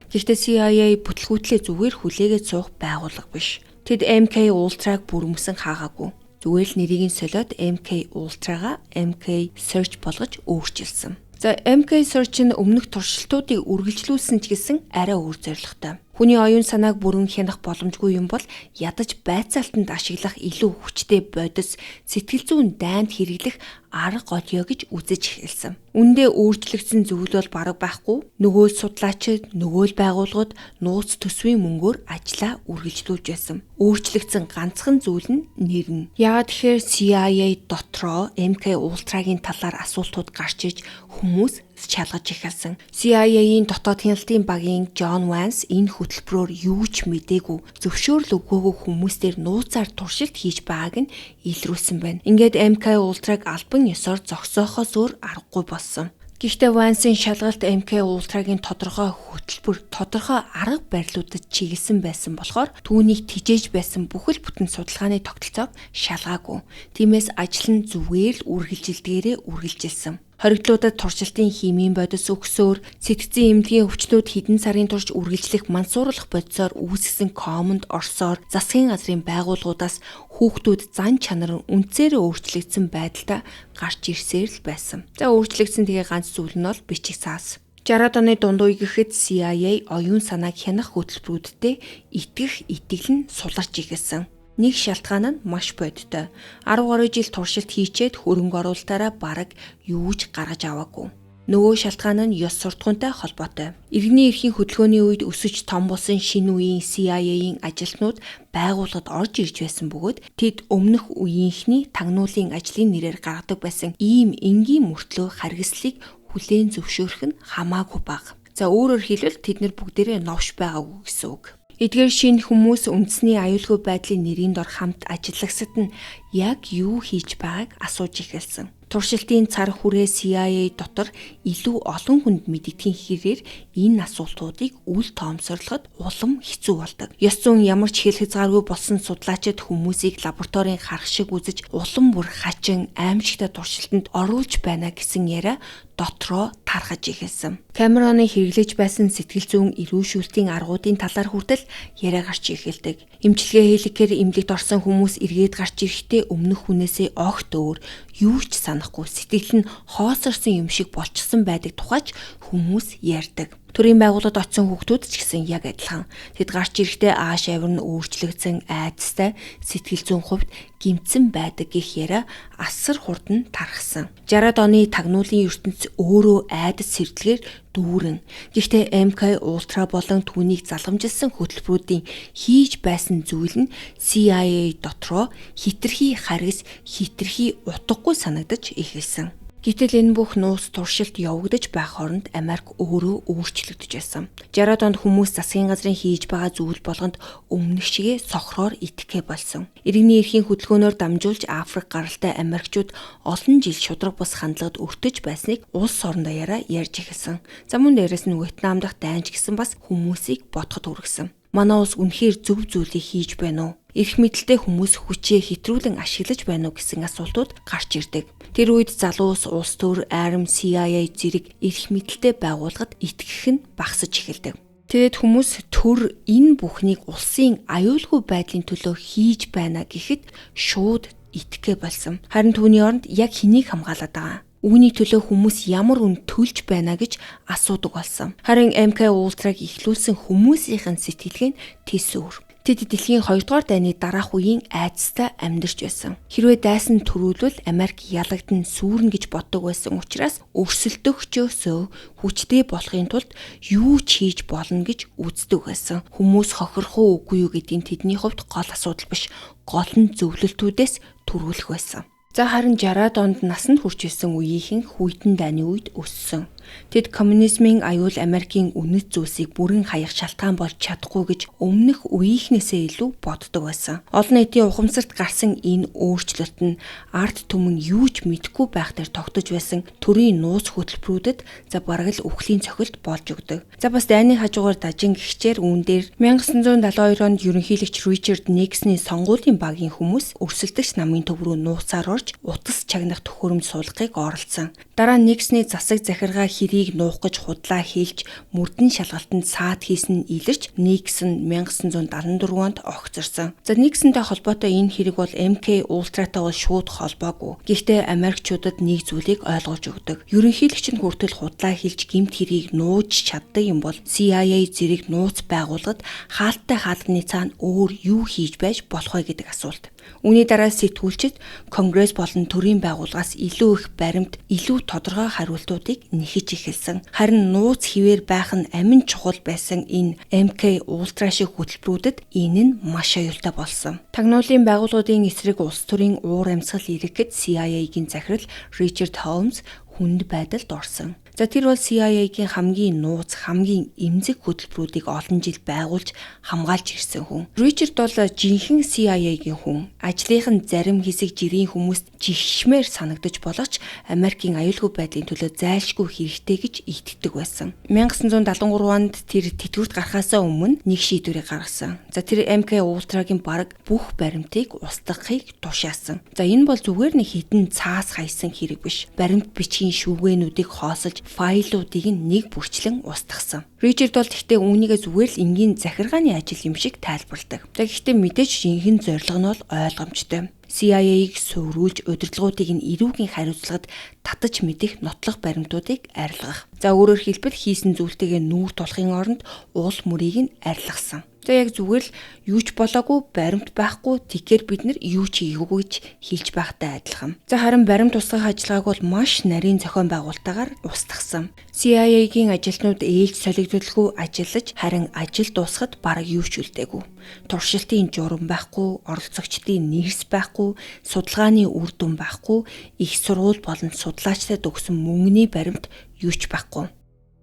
Гэхдээ CIA бүтлгүүтлээ зүгээр хүлээгээд суух байгууллага биш. Тэд MK Ultra-г бүрмөсөн хаагаагүй. Зүгээр л нэрийг нь солиод MK Ultra-га MK Search болгож өөрчилсөн. За MK Search нь өмнөх туршилтуудыг үргэлжлүүлсэн ч гэсэн арай өөр зорилготой. Хүний оюун санааг бүрэн хянах боломжгүй юм бол ядаж байцаалтанд ашиглах илүү хүчтэй бодис, сэтгэл зүйн дайнд хэрэглэх арга голё гэж үзэж эхэлсэн. Үндэ өөрчлөгдсөн зүйл бол бараг байхгүй. Нөгөө л судлаачид, нөгөө л байгууллагууд нууц төсвийн мөнгөөр ажлаа үргэлжлүүлж байсан. Өөрчлөгдсөн ганцхан зүйл нь нэр нь. Яагаад тэгэхээр CIA дотроо MK Ultra-гийн талаар асуултууд гарч иж хүмүүс шалгаж эхэлсэн. CIA-ийн дотоод хяналтын багийн John Vance энэ хөтөлбөрөөр юу ч мэдээгүй, зөвшөөрөл өгөөгүй хүмүүстээр нууцаар туршилт хийж байгааг нь илрүүлсэн байна. Ингээд MK Ultra-г албан ёсоор зогсоохоос өөр аргагүй болсон. Гэхдээ Vance-ийн шалгалт MK Ultra-гийн тодорхой хөтөлбөр, тодорхой арга барилуудад чиглэсэн байсан болохоор түүнийг тижээж байсан бүхэл бүтэн судалгааны тогтолцоог шалгаагүй. Тиймээс ажил нь зүгээр л үргэлжилдгээрээ үргэлжилсэн. Хоригдлуудад туршилтын химийн бодис өгсөөр, сэтгцийн эмнэлгийн өвчтүүд хэдэн сарын турш үргэлжлэх мансууруулах бодисоор үүсгэсэн комонд орсоор засгийн газрын байгууллагуудаас хүүхдүүд зан чанар нь үнцээрээ өөрчлөгдсөн байдалтай гарч ирсээр л байсан. За өөрчлөгдсөн тэгээ ганц зүйл нь бол бичих цаас. 60-аад оны дунд үе гэхэд CIA оюун санааг хянах хөтөлбөрүүдтэй итгэх итгэл нь суларч эхэлсэн. Нэг шалтгаан нь маш бодтой. 10 гаруй жил туршилт хийчээд хөрөнгө оруулалтаараа бараг юу ч гаргаж аваагүй. Нөгөө шалтгаан нь ёс суртахуунтай холбоотой. Иргэний эрхийн хөдөлгөөний үед өсөж том болсон шинэ үеийн CIA-ийн ажилтнууд байгууллагад орж ирж байсан бөгөөд тэд өмнөх үеийнхний тагнуулын ажлын нэрээр гаргадаг байсан ийм энгийн мөртлөө харгислыг хүлээн зөвшөөрөх нь хамаагүй бага. За өөрөөр хэлбэл тэд нар бүгдээрээ новш байгаагүй гэсэн үг. Эдгээр шинэ хүмүүс үндэсний аюулгүй байдлын нэрийн дор хамт ажиллагсад нь яг юу хийж байгааг асууж эхэлсэн. Туршилтын цар хүрээ CIA дотор илүү олон хүнд мэдэгдэхин хэрээр энэ асуултуудыг үл тоомсорлоход улам хэцүү болдог. Ёс зүйн ямар ч хэл хязгааргүй болсон судлаачид хүмүүсийг лабораторийн харах шиг үзэж улам бүр хачин аимшигтай туршилтанд оруулж байна гэсэн яриа дотроо тархаж эхэлсэн. Камероны хэрэглэж байсан сэтгэл зүйн ирүүшүүлтийн аргуудын талаар хүртэл яриа гарч эхэлдэг. Эмчилгээ хийлгэхээр эмнэлэгт орсон хүмүүс эргээд гарч ирэхдээ өмнөх хүнээсээ огт өөр юу ч санахгүй сэтгэл нь хоосорсон юм шиг болчихсон байдаг тухайч хүмүүс ярьдаг. Төрийн байгууллагад очисон хүүхдүүд ч гэсэн яг адилхан. Тэд гарч ирэхдээ ааш авир нь өөрчлөгдсөн айдастай сэтгэл зүйн хувьд гэмтсэн байдаг гэх яриа асар хурдан тархсан. 60-аад оны тагнуулын ертөнц өөрөө айдас сэрдэлгээр дүүрэн. Гэхдээ MK Ultra болон түүнийг залгамжилсан хөтөлбөрүүдийн хийж байсан зүйл нь CIA дотроо хитрхи харгас, хитрхи утгагүй санагдаж эхэлсэн. Гэтэл энэ бүх нууц туршилт явагдаж байх хооронд Америк өөрөө өөрчлөгдөж байсан. 60-аад онд хүмүүс засгийн газрын хийж байгаа зүйл болгонд өмнөх шигээ сохроор итгэхэ болсон. Иргэний эрхийн хөдөлгөөнөөр дамжуулж Африк гаралтай Америкчууд олон жил шудраг бус хандлагад өртөж байсныг улс орон даяараа ярьж эхэлсэн. За мөн дээрэс нь Вьетнам дахь дайнч гэсэн бас хүмүүсийг бодоход хүргэсэн. Манай улс үнэхээр зөв зүйлийг хийж байна уу? Эрх мэдэлтэй хүмүүс хүчээ хэтрүүлэн ашиглаж байна уу гэсэн асуултууд гарч ирдэг. Тэр үед залуус улс төр CIA зэрэг эрх мэдэлтэй байгууллагад итгэх нь багасж эхэлдэг. Тэгэд хүмүүс төр энэ бүхнийг улсын аюулгүй байдлын төлөө хийж байна гэхэд шууд итгэхэ болсон. Харин түүний оронд яг хэнийг хамгаалаад байгаа? Үүний төлөө хүмүүс ямар үн төлж байна гэж асуудаг болсон. Харин MK Ultra-г ихлүүлсэн хүмүүсийн сэтгэлгээ нь тэс өөр. Тэд дэлхийн 2 дугаар дайны дараах үеийн айдастай амьдарч байсан. Хэрвээ дайсан төрүүлвэл Америк ялагдсан сүрнэ гэж боддог байсан учраас өрсөлдөгчөөсөө хүчтэй болохын тулд юу ч хийж болно гэж үздэг байсан. Хүмүүс хохирох уу үгүй юу гэдгийг тэдний хувьд гол асуудал биш, гол нь зөвлөлтүүдээс төрүүлэх байсан. За харин 60-аад онд насанд хүрч ирсэн үеийнхэн хүйтэн дайны үед өссөн. Тэд коммунизмын аюул Америкийн үнэт зүйлсийг бүрэн хаях шалтгаан болж чадахгүй гэж өмнөх үеийнхнээсээ илүү боддог байсан. Олон нийтийн ухамсарт гарсан энэ өөрчлөлт нь ард түмэн юу ч мэдэхгүй байх дээр тогтож байсан төрийн нууц хөтөлбөрүүдэд за бараг л үхлийн цохилт болж өгдөг. За бас дайны хажуугаар дажин гихчээр үүн дээр 1972 онд ерөнхийлөгч Ричард Никсоны сонгуулийн багийн хүмүүс өрсөлдөгч намын төв рүү нууцаар орж утас чагнах төхөөрөмж суулгахыг оролцсон. Дараа Никсоны засаг захиргаа хэрийг нуух гэж худлаа хийлж мөрдөн шалгалтанд саад хийсэн нь илэрч Никсон 1974 онд огцорсон. За Никсонтой холбоотой энэ хэрэг бол MK Ultra-тай бол шууд холбоогүй. Гэхдээ Америкчуудад нэг зүйлийг ойлгуулж өгдөг. Ерөнхийлөгч нь хүртэл худлаа хийлж гэмт хэрийг нууж чаддаг юм бол CIA зэрэг нууц байгууллагад хаалттай хаалганы цаана өөр юу хийж байж болох вэ гэдэг асуулт. Үүний дараа сэтгүүлчид Конгресс болон төрийн байгууллагаас илүү их баримт, илүү тодорхой хариултуудыг нэхэж эхэлсэн. Харин нууц хിവэр байх нь амин чухал байсан энэ MK Ultra шиг хөтөлбөрүүдэд энэ нь маш аюултай болсон. Тагнуулын байгууллагын эсрэг улс төрийн уур амьсгал эргэхэд CIA-гийн захирал Ричард Холмс хүнд байдалд орсон. За тэр бол CIA-гийн хамгийн нууц, хамгийн эмзэг хөтөлбөрүүдийг олон жил байгуулж хамгаалж ирсэн хүн. Ричард бол жинхэнэ CIA-гийн хүн. Ажлынх нь зарим хэсэг жирийн хүмүүст жигшмээр санагдаж боловч Америкийн аюулгүй байдлын төлөө зайлшгүй хэрэгтэй гэж итгэдэг байсан. 1973 онд тэр тэтгэврт гарахаасаа өмнө нэг шийдвэрийг гаргасан. За тэр MK Ultra-гийн бараг бүх баримтыг устгахыг тушаасан. За энэ бол зүгээр нэг хідэн цаас хайсан хэрэг биш. Баримт бичгийн шүүгэнүүдийг хоосолж файлуудыг нэг бүрчлэн устгасан. Ричард бол гэхдээ үүнийгээ зүгээр л энгийн захиргааны ажил юм шиг тайлбарладаг. За гэхдээ мэдээж жинхэнэ зорилго нь бол ойлгомжтой. CIA-г суурүүлж удирдлагуудыг нь эрүүгийн хариуцлагад татаж мэдэх нотлох баримтуудыг арилгах. За өөрөөр хэлбэл хийсэн зүйлтэйгээ нүүр тулахын оронд уул мөрийг нь арилгасан. За яг зүгээр л юу ч болоогүй баримт байхгүй тэгэхээр бид нар юу ч хийгээгүй гэж хэлж байхтай адилхан. За харин баримт устгах ажиллагааг бол маш нарийн зохион байгуулалтаагаар устгасан. CIA-гийн ажилтнууд ээлж солигдуулгүй ажиллаж харин ажил дуусахад бараг юу ч үлдээгүй. Туршилтын журам байхгүй, оролцогчдын нэрс байхгүй, судалгааны үр дүн байхгүй, их сургууль болон судлаачтай төгсөн мөнгөний баримт юу ч байхгүй.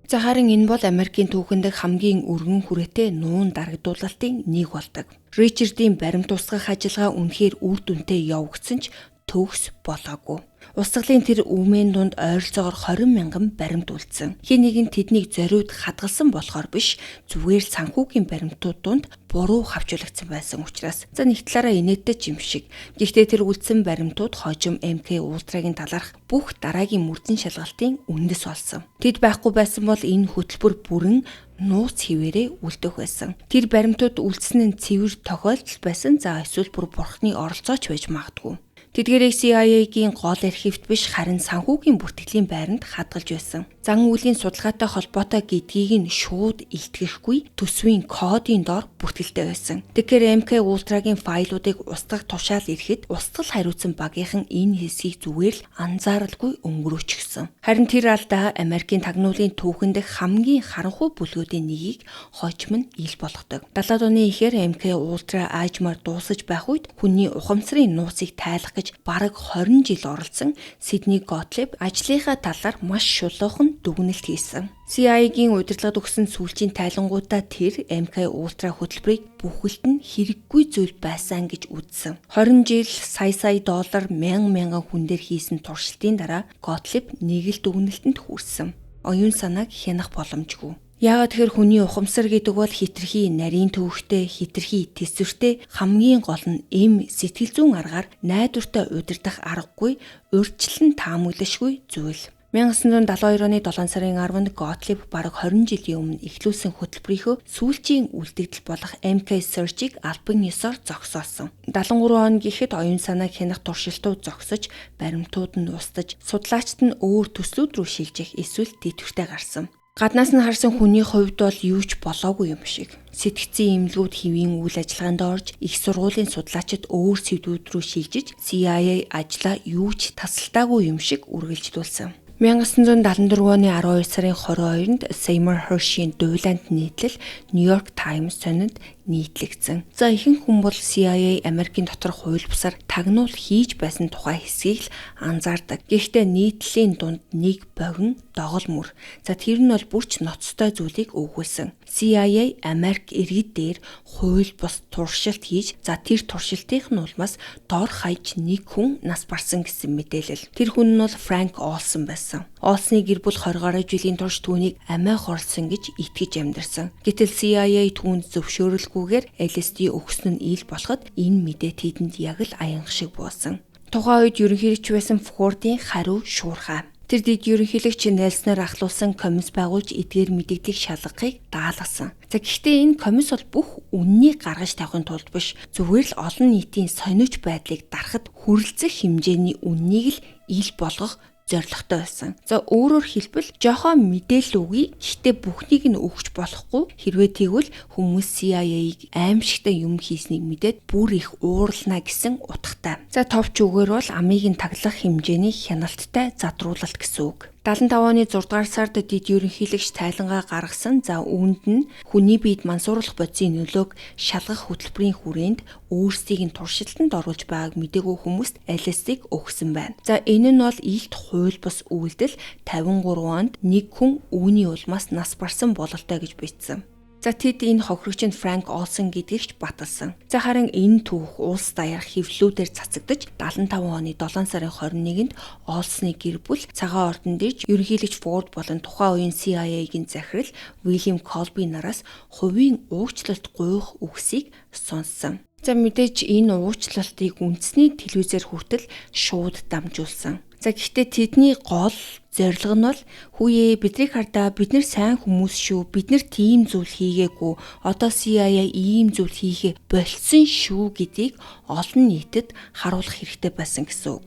За харин энэ бол Америкийн түүхэнд хамгийн өргөн хүрээтэй нуун дарагдуулалтын нэг болдог. Ричардын баримт устгах ажиллагаа үнэхээр үр дүнтэй явагдсан ч төгс болоогүй. Устгалын тэр үмэн дунд ойролцоогоор 20 мянган баримт үлдсэн. Хин нэг нь тэднийг зориуд хадгалсан болохоор биш, зүгээр л санхүүгийн баримтууд дунд буруу хавчуулагдсан байсан учраас. За нэг талаараа инээдтэй юм шиг. Гэхдээ тэр үлдсэн баримтууд хожим MK Ultra-гийн талаарх бүх дараагийн мөрдөн шалгалтын үндэс болсон. Тэд байхгүй байсан бол энэ хөтөлбөр бүрэн нууц хിവэрээ үлдэх байсан. Тэр баримтууд үлдсэн нь цэвэр тохиолдол байсан. За эсвэл бүр бурхны оролцооч байж магадгүй. Тэдгээрийг CIA-гийн гол архивт биш харин санхүүгийн бүртгэлийн байранд хадгалж байсан. Зан үйлийн судалгаатай холбоотой гэдгийг нь шууд илтгэхгүй төсвийн кодын доор бүртгэлтэй байсан. Тэгэхээр MK Ultra-гийн файлуудыг устгах тушаал ирэхэд устгал хариуцсан багийнхан энэ хэсгийг зүгээр л анзааралгүй өнгөрөөчихсөн. Харин тэр алдаа Америкийн тагнуулын түүхэн дэх хамгийн харанхуй бүлгүүдийн нэгийг хожим нь ил болгодог. 70-аад оны эхээр MK Ultra аажмаар дуусаж байх үед хүний ухамсарын нууцыг тайлах гэж бараг 20 жил оролцсон Сидни Готлиб ажлынхаа талаар маш шулуухан дүгнэлт хийсэн. CIA-гийн удирдлагад өгсөн сүүлчийн тайлангуудаа тэр MK Ultra хөтөлбөрийг бүхэлд нь хэрэггүй зүйл байсан гэж үзсэн. 20 жил сая доллар мянган хүн дээр хийсэн туршилтын дараа Готлиб нэг л дүгнэлтэнд хүрсэн. Оюун санааг хянах боломжгүй. Яагаад тэгэхээр хүний ухамсар гэдэг бол хитрхи нарийн төвхтэй, хитрхи тэсвэртэй, хамгийн гол нь эм сэтгэл зүйн аргаар найдвартай удирдах аргагүй, урьдчилан таамаглашгүй зүйл. 1972 оны 7 сарын 10-нд Готлиб бараг 20 жилийн өмнө эхлүүлсэн хөтөлбөрийнхөө сүүлчийн үлдэгдэл болох MK Search-ийг албан ёсоор зогсоосон. 73 он гэхэд оюун санааг хянах туршилтууд зогсож, баримтууд нь устж, судлаачид нь өөр төслүүд рүү шилжих эсвэл тэтгэвртэй гарсан. Гаднаас нь харсан хүний хувьд бол юу ч болоогүй юм шиг. Сэтгцийн эмнэлгүүд хэвийн үйл ажиллагаанд орж, их сургуулийн судлаачид өөр сэдвүүд рүү шилжиж, CIA ажлаа юу ч тасалтаагүй юм шиг үргэлжлүүлсэн. 1974 оны 12 сарын 22-нд Seymour Hersh-ийн дуйлаанд нийтлэл New York Times сонинд нийтлэгдсэн. За ихэнх хүн бол CIA Америкийн доторх хууль бусаар тагнуул хийж байсан тухай хэсгийг л анзаардаг. Гэхдээ нийтлэлийн дунд нэг богино догол мөр. За тэр нь бол бүрч ноцтой зүйлийг өгүүлсэн. CIA Америк иргэд дээр хууль бус туршилт хийж, за тэр туршилтынх нь улмаас дор хаяж нэг хүн нас барсан гэсэн мэдээлэл. Тэр хүн нь бол Frank Olson байсан. Олсны гэр бүл 20 гаруй жилийн турш түүнийг амиа хорлсон гэж итгэж амьдарсан. Гэтэл CIA түүнд зөвшөөрөлгүйгээр LSD өгсөн нь ил болоход энэ мэдээ тэдэнд яг л аянх шиг буусан. Тухайн үед ерөнхийлөгч байсан Фордын хариу шуурхай. Тэр дэд ерөнхийлөгч Нельсноор ахлуулсан комисс байгуулж эдгээр мэдээллийг шалгахыг даалгасан. За гэхдээ энэ комисс бол бүх үннийг гаргаж тавихын тулд биш, зүгээр л олон нийтийн сониуч байдлыг дарахад хүрэлцэх хэмжээний үннийг л ил болгох зорилготой байсан. За өөрөөр хэлбэл жоохон мэдээлэл өгье. Гэхдээ бүхнийг нь өгч болохгүй. Хэрвээ тэгвэл хүмүүс CIA-г аимшигтай юм хийснийг мэдээд бүр их уурална гэсэн утгатай. За товч үгээр бол амийг нь таглах хэмжээний хяналттай задруулалт гэсэн үг. 75 оны 6 дугаар сард дэд ерөнхийлөгч тайлангаа гаргасан. За үүнд нь хүний биед мансууруулах бодисын нөлөөг шалгах хөтөлбөрийн хүрээнд өөрсдийг нь туршилтанд оруулж байгааг мэдээгүй хүмүүст LSD-г өгсөн байна. За энэ нь бол илт хууль бус үйлдэл 53 онд нэг хүн үүний улмаас нас барсан бололтой гэж бичсэн. За тэд энэ хохирогч нь Frank Olson гэдгийгч баталсан. За харин энэ түүх улс даяарх хэвлэлүүдээр цацагдж 75 оны 7 сарын 21-нд Olson-ы гэр бүл цагаан ордон дэж ерөнхийлөгч Ford болон тухайн үеийн CIA-гийн захирал William Colby нараас хувийн уучлалт гуйх үгсийг сонссон. За мэдээж энэ уучлалтыг үндэсний телевизээр хүртэл шууд дамжуулсан. За гэхдээ тэдний гол зорилго нь бол хүүе бидрийг хардаа бид нар сайн хүмүүс шүү. Бид нар тийм зүйл хийгээгүй. Одоо CIA ийм зүйл хийхэ болцсон шүү гэдгийг олон нийтэд харуулах хэрэгтэй байсан гэсэн үг.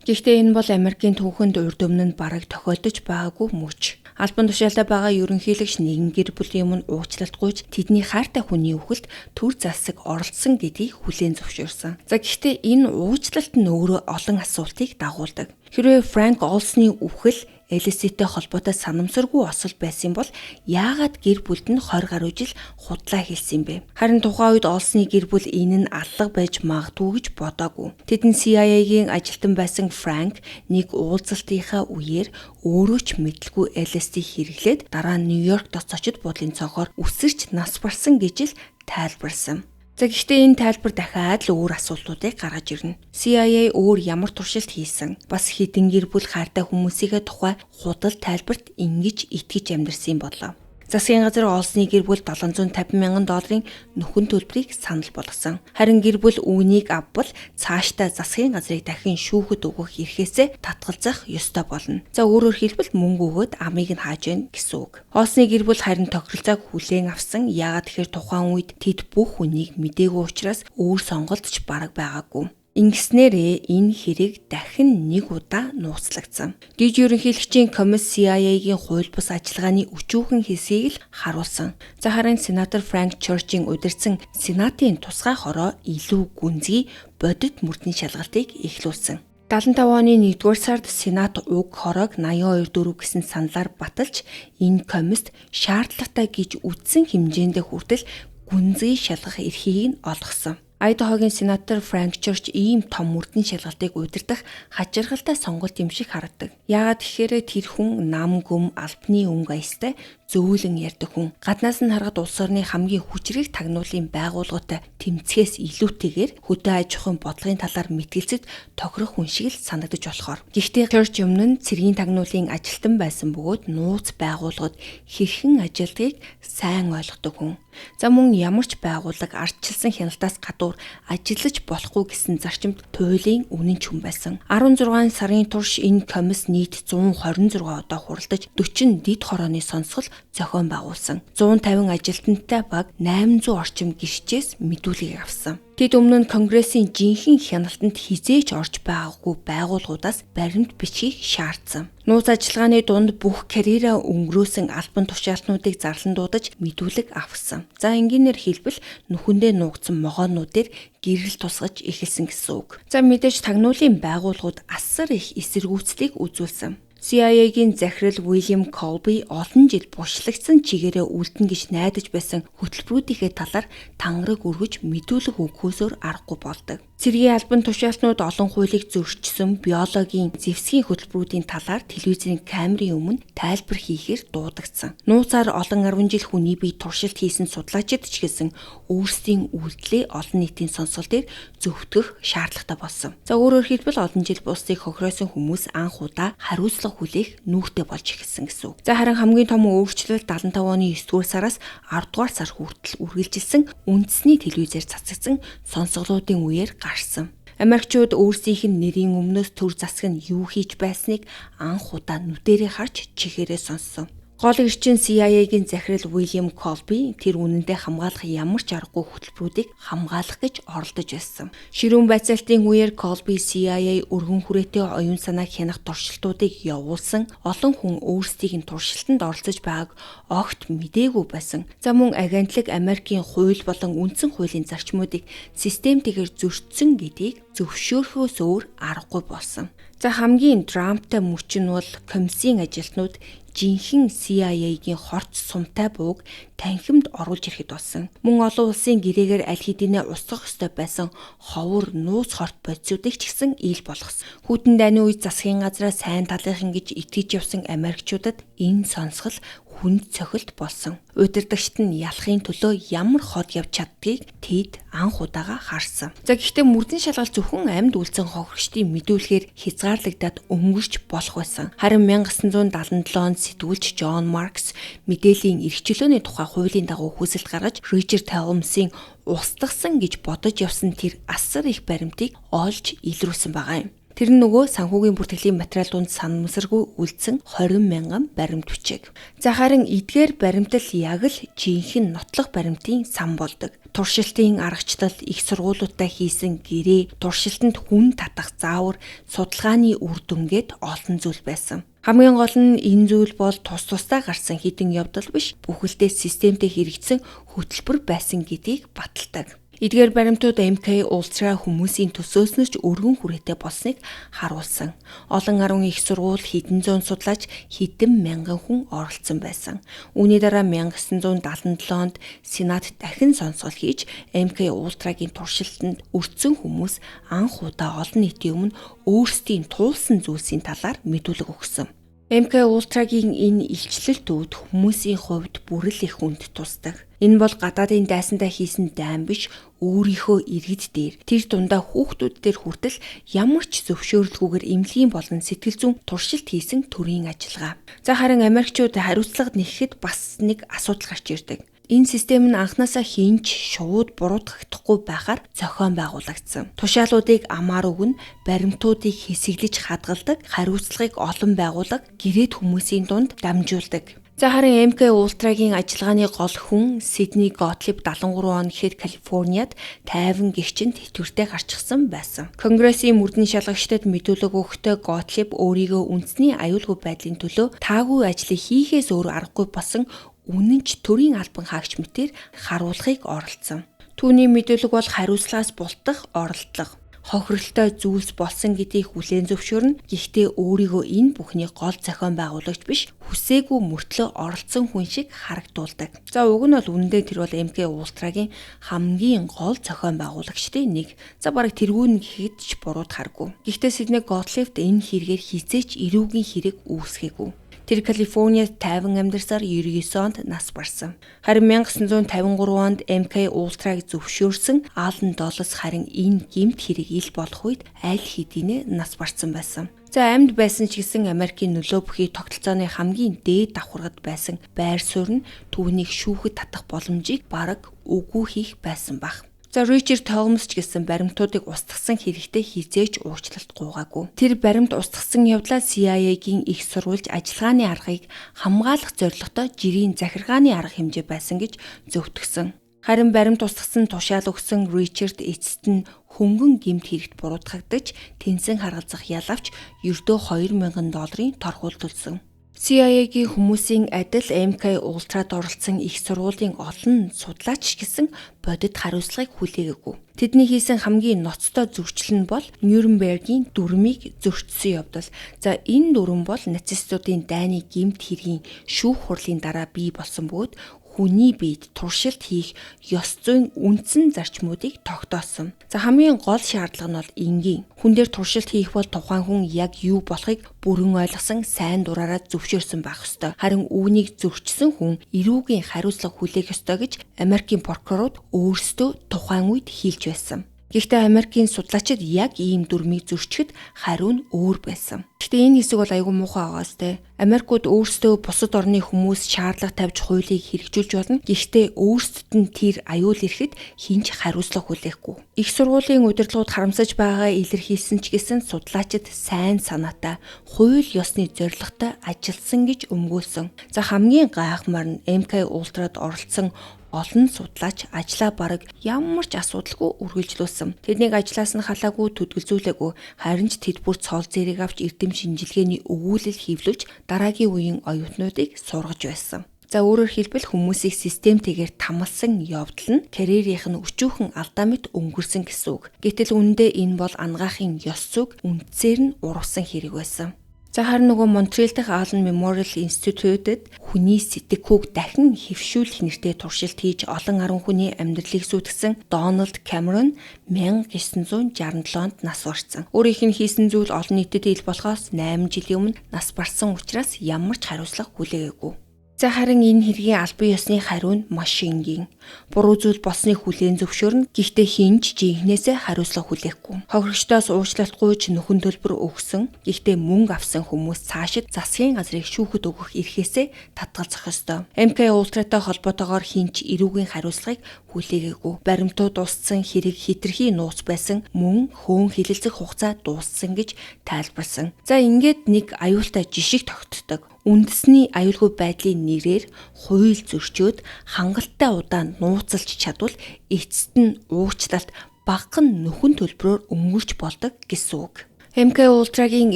Гэхдээ энэ бол Америкийн түүхэнд урд өмнө нь бараг тохиолдож байгаагүй мөч. Албан тушаалтай байгаа ерөнхийлөгч нэгэн гэр бүлийн өмнө уучлалт гуйж тэдний хайртай хүний үхэлд төр засаг оролцсон гэдгийг хүлээн зөвшөөрсөн. За гэхдээ энэ уучлалт нь өөрөө олон асуултыг дагуулдаг. Хэрвээ Frank Olson-ы үхэл LSD-тэй холбоотой санамсаргүй осол байсан бол яагаад гэр бүлд нь 20 гаруй жил худлаа хэлсэн бэ? Харин тухайн үед Olson-ы гэр бүл энэ нь аллага байж магадгүй гэж бодоогүй. Тэдэн CIA-гийн ажилтан байсан Frank нэг уулзалтынхаа үеэр өөрөө ч мэдлгүй LSD хэрэглээд дараа нь Нью-Йоркт очиж бодлын цонхоор үсэрч нас барсан гэж л тайлбарласан. За гэхдээ энэ тайлбар дахиад л өөр асуултуудыг гаргаж ирнэ. CIA өөр ямар туршилт хийсэн? Бас хэдэн гэр бүл хайртай хүмүүсийн тухай худал тайлбарт ингэж итгэж амьдэрсэн болов. Засгийн газар олсны гэр бүл $750 мянган нөхөн төлбөрийг санал болгосон. Харин гэр бүл үүнийг авбал цаашдаа засгийн газрыг дахин шүүхэд өгөх эрхээсээ татгалзах ёстой болно. За өөрөөр хэлбэл мөнгө өгөөд амийг нь хааж гэнэ гэсэн үг. Олсны гэр бүл харин тохиролцоог хүлээн авсан. Яагаад тэгэхээр тухайн үед тэд бүх хүнийг мэдээгүй учраас өөр сонголт ч бараг байгаагүй. Ингэснээрээ энэ хэрэг дахин нэг удаа нууцлагдсан. Диж ерөнхийлөгчийн комисс CIA-гийн хууль бус ажиллагааны өчүүхэн хэсгийг л харуулсан. За харин сенатор Франк Чорчийн удирдсан сенатын тусгай хороо илүү гүнзгий бодит мөрдийн шалгалтыг эхлүүлсэн. 75 оны 1-р сард Сенат уг хороог 82-4 гэсэн саналаар баталж энэ комист шаардлагатай гэж үзсэн хэмжээндээ хүртэл гүнзгий шалгах эрхийг нь олгосон. Айдахогийн сенатор Франк Чорч ийм том мөрдийн шалгалтыг удирдах хачиргалтай сонголт юм шиг харагдав. Яагаад гэхээр тэр хүн нам гүм албаны өнгө аястай зөөлөн ярьдаг хүн. Гаднаас нь харахад улс орны хамгийн хүчрэг тагнуулын байгууллагатай тэмцэхээс илүүтэйгээр хөдөө аж ахуйн бодлогын талаар мэтгэлцэж тохирох хүн шиг л санагдаж болохоор. Гэхдээ Чорч өмнө нь цэргийн тагнуулын ажилтан байсан бөгөөд нууц байгууллагад хэрхэн ажилдгийг сайн ойлгодог хүн. За мөн ямар ч байгууллага ардчилсан хяналтаас гадуур ажиллаж болохгүй гэсэн зарчимд туйлын үнэн ч хүн байсан. 16 сарын турш энэ комисс нийт 126 удаа хуралдаж 40 дэд хорооны сонсгол зохион байгуулсан. 150 ажилтнтай баг 800 орчим гишчээс мэдүүлгийг авсан. Тэд өмнө нь Конгрессийн жинхэнэ хяналтанд хизээж орж байгаагүй байгууллагуудаас баримт бичгийг шаардсан. Нууц ажиллагааны дунд бүх карьераа өнгөрөөсөн албан тушаалтнуудыг зарлан дуудаж мэдүүлэг авсан. За энгийнээр хэлбэл нүхэндээ нуугдсан могоонуудээр гэрэл тусгаж эхэлсэн гэсэн үг. За мэдээж тагнуулын байгууллагууд асар их эсэргүүцлийг үзүүлсэн. CIA-гийн захирал Уильям Колби олон жил бушлагдсан чигээрээ үлдэн гэж найдаж байсан хөтөлбөрүүдийнхээ талаар тангараг өргөж мэдүүлэг өгөхөөсөөр аргагүй болдог. Цэргийн албан тушаалтнууд олон хуулийг зөрчсөн биологийн зэвсгийн хөтөлбөрүүдийн талаар телевизийн камерын өмнө тайлбар хийхээр дуудагдсан. Нууцаар олон 10 жил хүний бие туршилт хийсэн судлаачид ч гэсэн өөрсдийн үйлдэлээ олон нийтийн сонсгол дээр зөвтгөх шаардлагатай болсон. За өөрөөр хэлбэл олон жил бусдыг хохироосон хүмүүс анх удаа хариуцлага хүлээх нүүртэй болж эхэлсэн гэсэн үг. За харин хамгийн том өөрчлөлт 75 оны 9-р сараас 10-р сар хүртэл үргэлжилсэн үндэсний телевизээр цацагдсан сонсголуудын үеэр гарсан. Америкчууд өөрсдийнх нь нэрийн өмнөөс төр засаг нь юу хийж байсныг анх удаа нүдэрээ харж чихээрээ сонссон. Гол эрчин CIA-гийн захирал Уильям Колби тэр үнэндээ хамгаалах ямар ч аргагүй хөтөлбөрүүдийг хамгаалах гэж оролдож байсан. Ширүүн байцаалтын үеэр Колби CIA өргөн хүрээтэй оюун санааг хянах туршилтуудыг явуулсан. Олон хүн өөрсдийг нь туршилтанд оролцож байгааг огт мэдээгүй байсан. За мөн агентлаг Америкийн хууль болон үндсэн хуулийн зарчмуудыг системтэйгээр зөрчсөн гэдгийг зөвшөөрөхөөс өөр аргагүй болсон. За хамгийн драмтай мөч нь бол комиссийн ажилтнууд жинхэнэ CIA-гийн хорт сумтай бууг танхимд оруулж ирэхэд болсон. Мөн олон улсын гэрээгээр аль хэдийнэ устгах ёстой байсан ховор нууц хорт бодисуудыг ч гэсэн ил болгосон. Хүйтэн дайны үед засгийн газраа сайн талынхан гэж итгэж явсан Америкчуудад энэ сонсгол хүнд цохилт болсон. Удирдагчид нь ялахын төлөө ямар хот явж чаддгийг тэд анх удаага харсан. За гэхдээ мөрдийн шалгалт зөвхөн амьд үлдсэн хохирогчдын мэдүүлгээр хязгаарлагдаад өнгөрч болох байсан. Харин 1977 онд сэтгүүлч Джон Маркс мэдээллийн эрх чөлөөний тухай хуулийн дагуу хүсэлт гаргаж Ричард Helms-ийн устгасан гэж бодож явсан тэр асар их баримтыг олж илрүүлсэн байгаа юм. Тэр нь нөгөө санхүүгийн бүртгэлийн материал дунд санамсаргүй үлдсэн 20 мянган баримт бичиг. За харин эдгээр баримтал яг л жинхэнэ нотлох баримтын сан болдог. Туршилтын аргачлал, их сургуулиудаа хийсэн гэрээ, туршилтанд хүн татах заавар, судалгааны үр дүнгээд олон зүйл байсан. Хамгийн гол нь энэ зүйл бол тусдаа гарсан хідэн явдал биш, бүхэлдээ системтэй хэрэгжсэн хөтөлбөр байсан гэдгийг баталдаг. Эдгээр баримтууд MK Ultra хүмүүсийн төсөөснөж өргөн хүрээтэй болсныг харуулсан. Олон 10 их сургууль, хэдэн зуун судлаач, хэдэн мянган хүн оролцсон байсан. Үүний дараа 1977 онд Сенат дахин сонсгол хийж MK Ultra-гийн туршилтанд өртсөн хүмүүс анх удаа олон нийтийн өмнө өөрсдийн туулсан зүйлсийн талаар мэдүүлэг өгсөн. MK Ultra-гийн энэ илчлэлтүүд хүмүүсийн хувьд бүрэл их хүнд тусдаг. Энэ бол гадаадын дайсандаа хийсэн дайн биш, өөрийнхөө иргэд дээр тэр дундаа хүүхдүүд дээр хүртэл ямар ч зөвшөөрлгүйгээр эмнэлгийн болон сэтгэл зүйн туршилт хийсэн төрийн ажиллагаа. За харин Америкчууд хариуцлага нэхэхэд бас нэг асуудал гарч ирдэг. Энэ систем нь анхнаасаа хинч шууд буруутгагдахгүй байхаар зохион байгуулагдсан. Тушаалуудыг амаар өгнө, баримтуудыг хэсэглэж хадгалдаг, хариуцлагыг олон байгууллага гэрээд хүмүүсийн дунд дамжуулдаг. За харин MK Ultra-гийн ажиллагааны гол хүн Сидни Готлиб 73 он гэхэд Калифорниад тайван гэгчэнд тэтгэвртэй гарчихсан байсан. Конгрессийн мөрдөн шалгагчдад мэдүүлэг өгөхдөө Готлиб өөрийгөө үндэсний аюулгүй байдлын төлөө таагүй ажлыг хийхээс өөр аргагүй болсон үнэнч төрийн албан хаагч мэтээр харуулахыг оролдсон. Түүний мэдүүлэг бол хариуцлагаас бултах оролдлого. Хохиролтой зүйлс болсон гэдгийг хүлээн зөвшөөрнө. Гэхдээ өөрийгөө энэ бүхний гол зохион байгуулагч биш, хүсээгүй мөртлөө оролцсон хүн шиг харагдуулдаг. За уг нь бол үнэндээ тэр бол MK Ultra-гийн хамгийн гол зохион байгуулагчдын нэг. За бараг тэргүүн гэхэд ч буруудахааргүй. Гэхдээ Сидни Готлибд энэ хэрэгээр хизээч эрүүгийн хэрэг үүсгээгүй. Тэр Калифорниад тайван амьдарсаар 99 онд нас барсан. Харин 1953 онд MK Ultra-г зөвшөөрсөн Алан Доллес харин энэ гэмт хэрэг ил болох үед аль хэдийнэ нас барсан байсан. За амьд байсан ч гэсэн Америкийн нөлөө бүхий тогтолцооны хамгийн дээд давхаргад байсан байр суурь нь түүнийг шүүхэд татах боломжийг бараг үгүй хийх байсан баг. За Ричард Томас ч гэсэн баримтуудыг устгасан хэрэгтэй хизээч уучлалт гуйгаагүй. Тэр баримт устгасан явдлаа CIA-гийн их сурвалж ажиллагааны аргыг хамгаалах зорилготой жирийн захиргааны арга хэмжээ байсан гэж зөвтгсөн. Харин баримт устгасан тушаал өгсөн Ричард эцэст нь хөнгөн гэмт хэрэгт буруутгагдаж тэнцэн харгалзах ялавч ердөө $2,000 торгуулт төлсөн. CIA-гийн хүмүүсийн адил MK Ultra-д оролцсон их сургуулийн олон судлаач гэсэн бодит хариуцлагыг хүлээгээгүй. Тэдний хийсэн хамгийн ноцтой зөрчил нь бол Нюрнбергийн дүрмийг зөрчсөн явдал. За энэ дүрм бол нацистуудын дайны гэмт хэргийн шүүх хурлын дараа бий болсон бөгөөд хүний биед туршилт хийх ёс зүйн үндсэн зарчмуудыг тогтоосон. За хамгийн гол шаардлага нь бол энгийн. Хүн дээр туршилт хийх бол тухайн хүн яг юу болохыг бүрэн ойлгосон сайн дураараа зөвшөөрсөн байх ёстой. Харин үүнийг зөрчсөн хүн эрүүгийн хариуцлага хүлээх ёстой гэж Америкийн прокурорууд өөрсдөө тухайн үед хэлж байсан. Гэхдээ Америкийн судлаачид яг ийм дүрмийг зөрчихэд хариу нь өөр байсан. Гэхдээ энэ хэсэг бол айгүй муухай байгаас те. Америкууд өөрсдөө бусад орны хүмүүс шаардлага тавьж хуулийг хэрэгжүүлж болно. Гэхдээ өөрсдөд нь тэр аюул ирэхэд хинч хариуцлага хүлээхгүй. Их сургуулийн удирдлагууд харамсаж байгаагаа илэрхийлсэн ч гэсэн судлаачид сайн санаатай, хууль ёсны зорилготой ажилласан гэж өмгөөлсөн. За хамгийн гайхамшиг нь MK Ultra-д оролцсон олон судлаач ажлаа бараг ямар ч асуудалгүй үргэлжлүүлсэн. Тэднийг ажлаас нь халаагүй төдөлзүүлээгүй. Харин ч тэд бүр цол зэрэг авч эрдэм шинжилгээний өгүүлэл хийвлүүлж дараагийн үеийн оюутнуудыг сургаж байсан. За өөрөөр хэлбэл хүмүүсийг системтэйгээр тамалсан явдал нь карьерийнх нь өчүүхэн алдаа мэт өнгөрсөн гэсэн үг. Гэтэл үүндээ энэ бол ангаахын ёс зүг үндсээр нь урвсан хэрэг байсан. За харин нөгөө Монтрел дахь Allen Memorial Institute-д хүний сэтгэхүйг дахин хэвшүүлэх нэртэй туршилт хийж олон 10 хүний амьдралыг сүйтгэсэн Дональд Камерон 1967 онд нас барсан. Өөрийнх нь хийсэн зүйл олон нийтэд ил болохоос 8 жилийн өмнө нас барсан учраас ямар ч хариуцлага хүлээгээгүй. За харин энэ хэргийн албан ёсны хариу нь маш энгийн. Буруу зүйл болсны хүлээн зөвшөөрнө. Гэхдээ хинч жинхнээсээ хариуцлага хүлээхгүй. Хохирогчдоос уучлалтгүй ч нөхөн төлбөр өгсөн. Гэхдээ мөнгө авсан хүмүүс цаашид засгийн газрыг шүүхэд өгөх эрхээсээ татгалзах ёстой. MK Ultra-тай холбоотойгоор хинч эрүүгийн хариуцлагыг хүлээгээгүй. Баримтууд устсан хэрэг хитрхи нууц байсан, мөн хөөн хилэлцэх хугацаа дууссан гэж тайлбарсан. За ингээд нэг аюултай жишг тогтдог. Үндэсний аюулгүй байдлын нэрээр хууль зөрчөөд хангалттай удаан нууцлж чадвал эцэст нь уучлалт багахан нөхөн төлбөрөөр өнгөрч болдог гэсэн үг. MK Ultra-гийн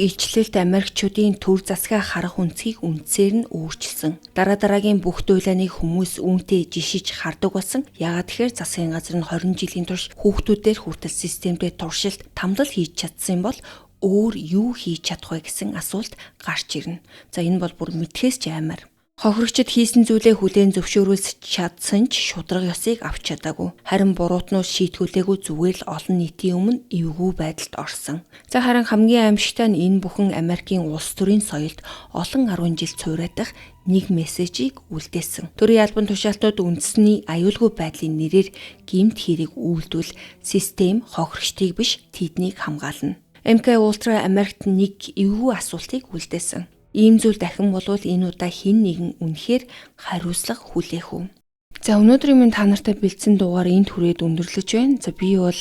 илчлэлт Америкчуудын төр засгаа харах үнцгийг үндсээр нь өөрчилсөн. Дараагийн бүх дуйлааныг хүмүүс үүнтэй жишиж хардаг болсон. Яагаад тэгэхээр засгийн газар нь 20 жилийн турш хүүхдүүдээр хүртэл системтэй туршилт тамлал хийж чадсан бол өөр юу хийж чадах вэ гэсэн асуулт гарч ирнэ. За энэ бол бүр мэдхээс ч аймаар. Хохирогчид хийсэн зүйлээ хүлээн зөвшөөрүүлж чадсан ч шударга ёсыг авч чадаагүй. Харин буруутнууд шийтгүүлээгүй зүгээр л олон нийтийн өмнө эвгүй байдалд орсон. За харин хамгийн аимшигтай нь энэ бүхэн Америкийн улс төрийн соёлд олон 10 жил цуурайтах нэг мессежийг үлдээсэн. Төрийн албан тушаалтнууд үндэсний аюулгүй байдлын нэрээр гэмт хэрэг үйлдвэл систем хохирогчдыг биш тэднийг хамгаална. MK Ultra Америкт нэг эвгүй асуултыг үлдээсэн. Ийм зүйл дахин болвол энэ удаа хэн нэгэн үнэхээр хариуцлага хүлээх үү? За өнөөдрийн минь та нартай бэлдсэн дугаар энд хүрээд өндөрлөж байна. За би бол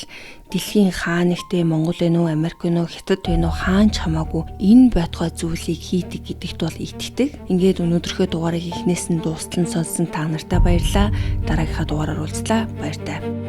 дэлхийн хаа нэгтээ Монгол вэ нүү, Америк вэ нүү, Хятад вэ нүү хаанч хамаагүй энэ бодгой зүйлийг хийдэг гэдэгт бол итгэдэг. Ингээд өнөөдрийнхөө дугаарыг эхнээс нь дуустал нь сонссон та нартай баярлалаа. Дараагийнхаа дугаараар уулзлаа. Баяр таа.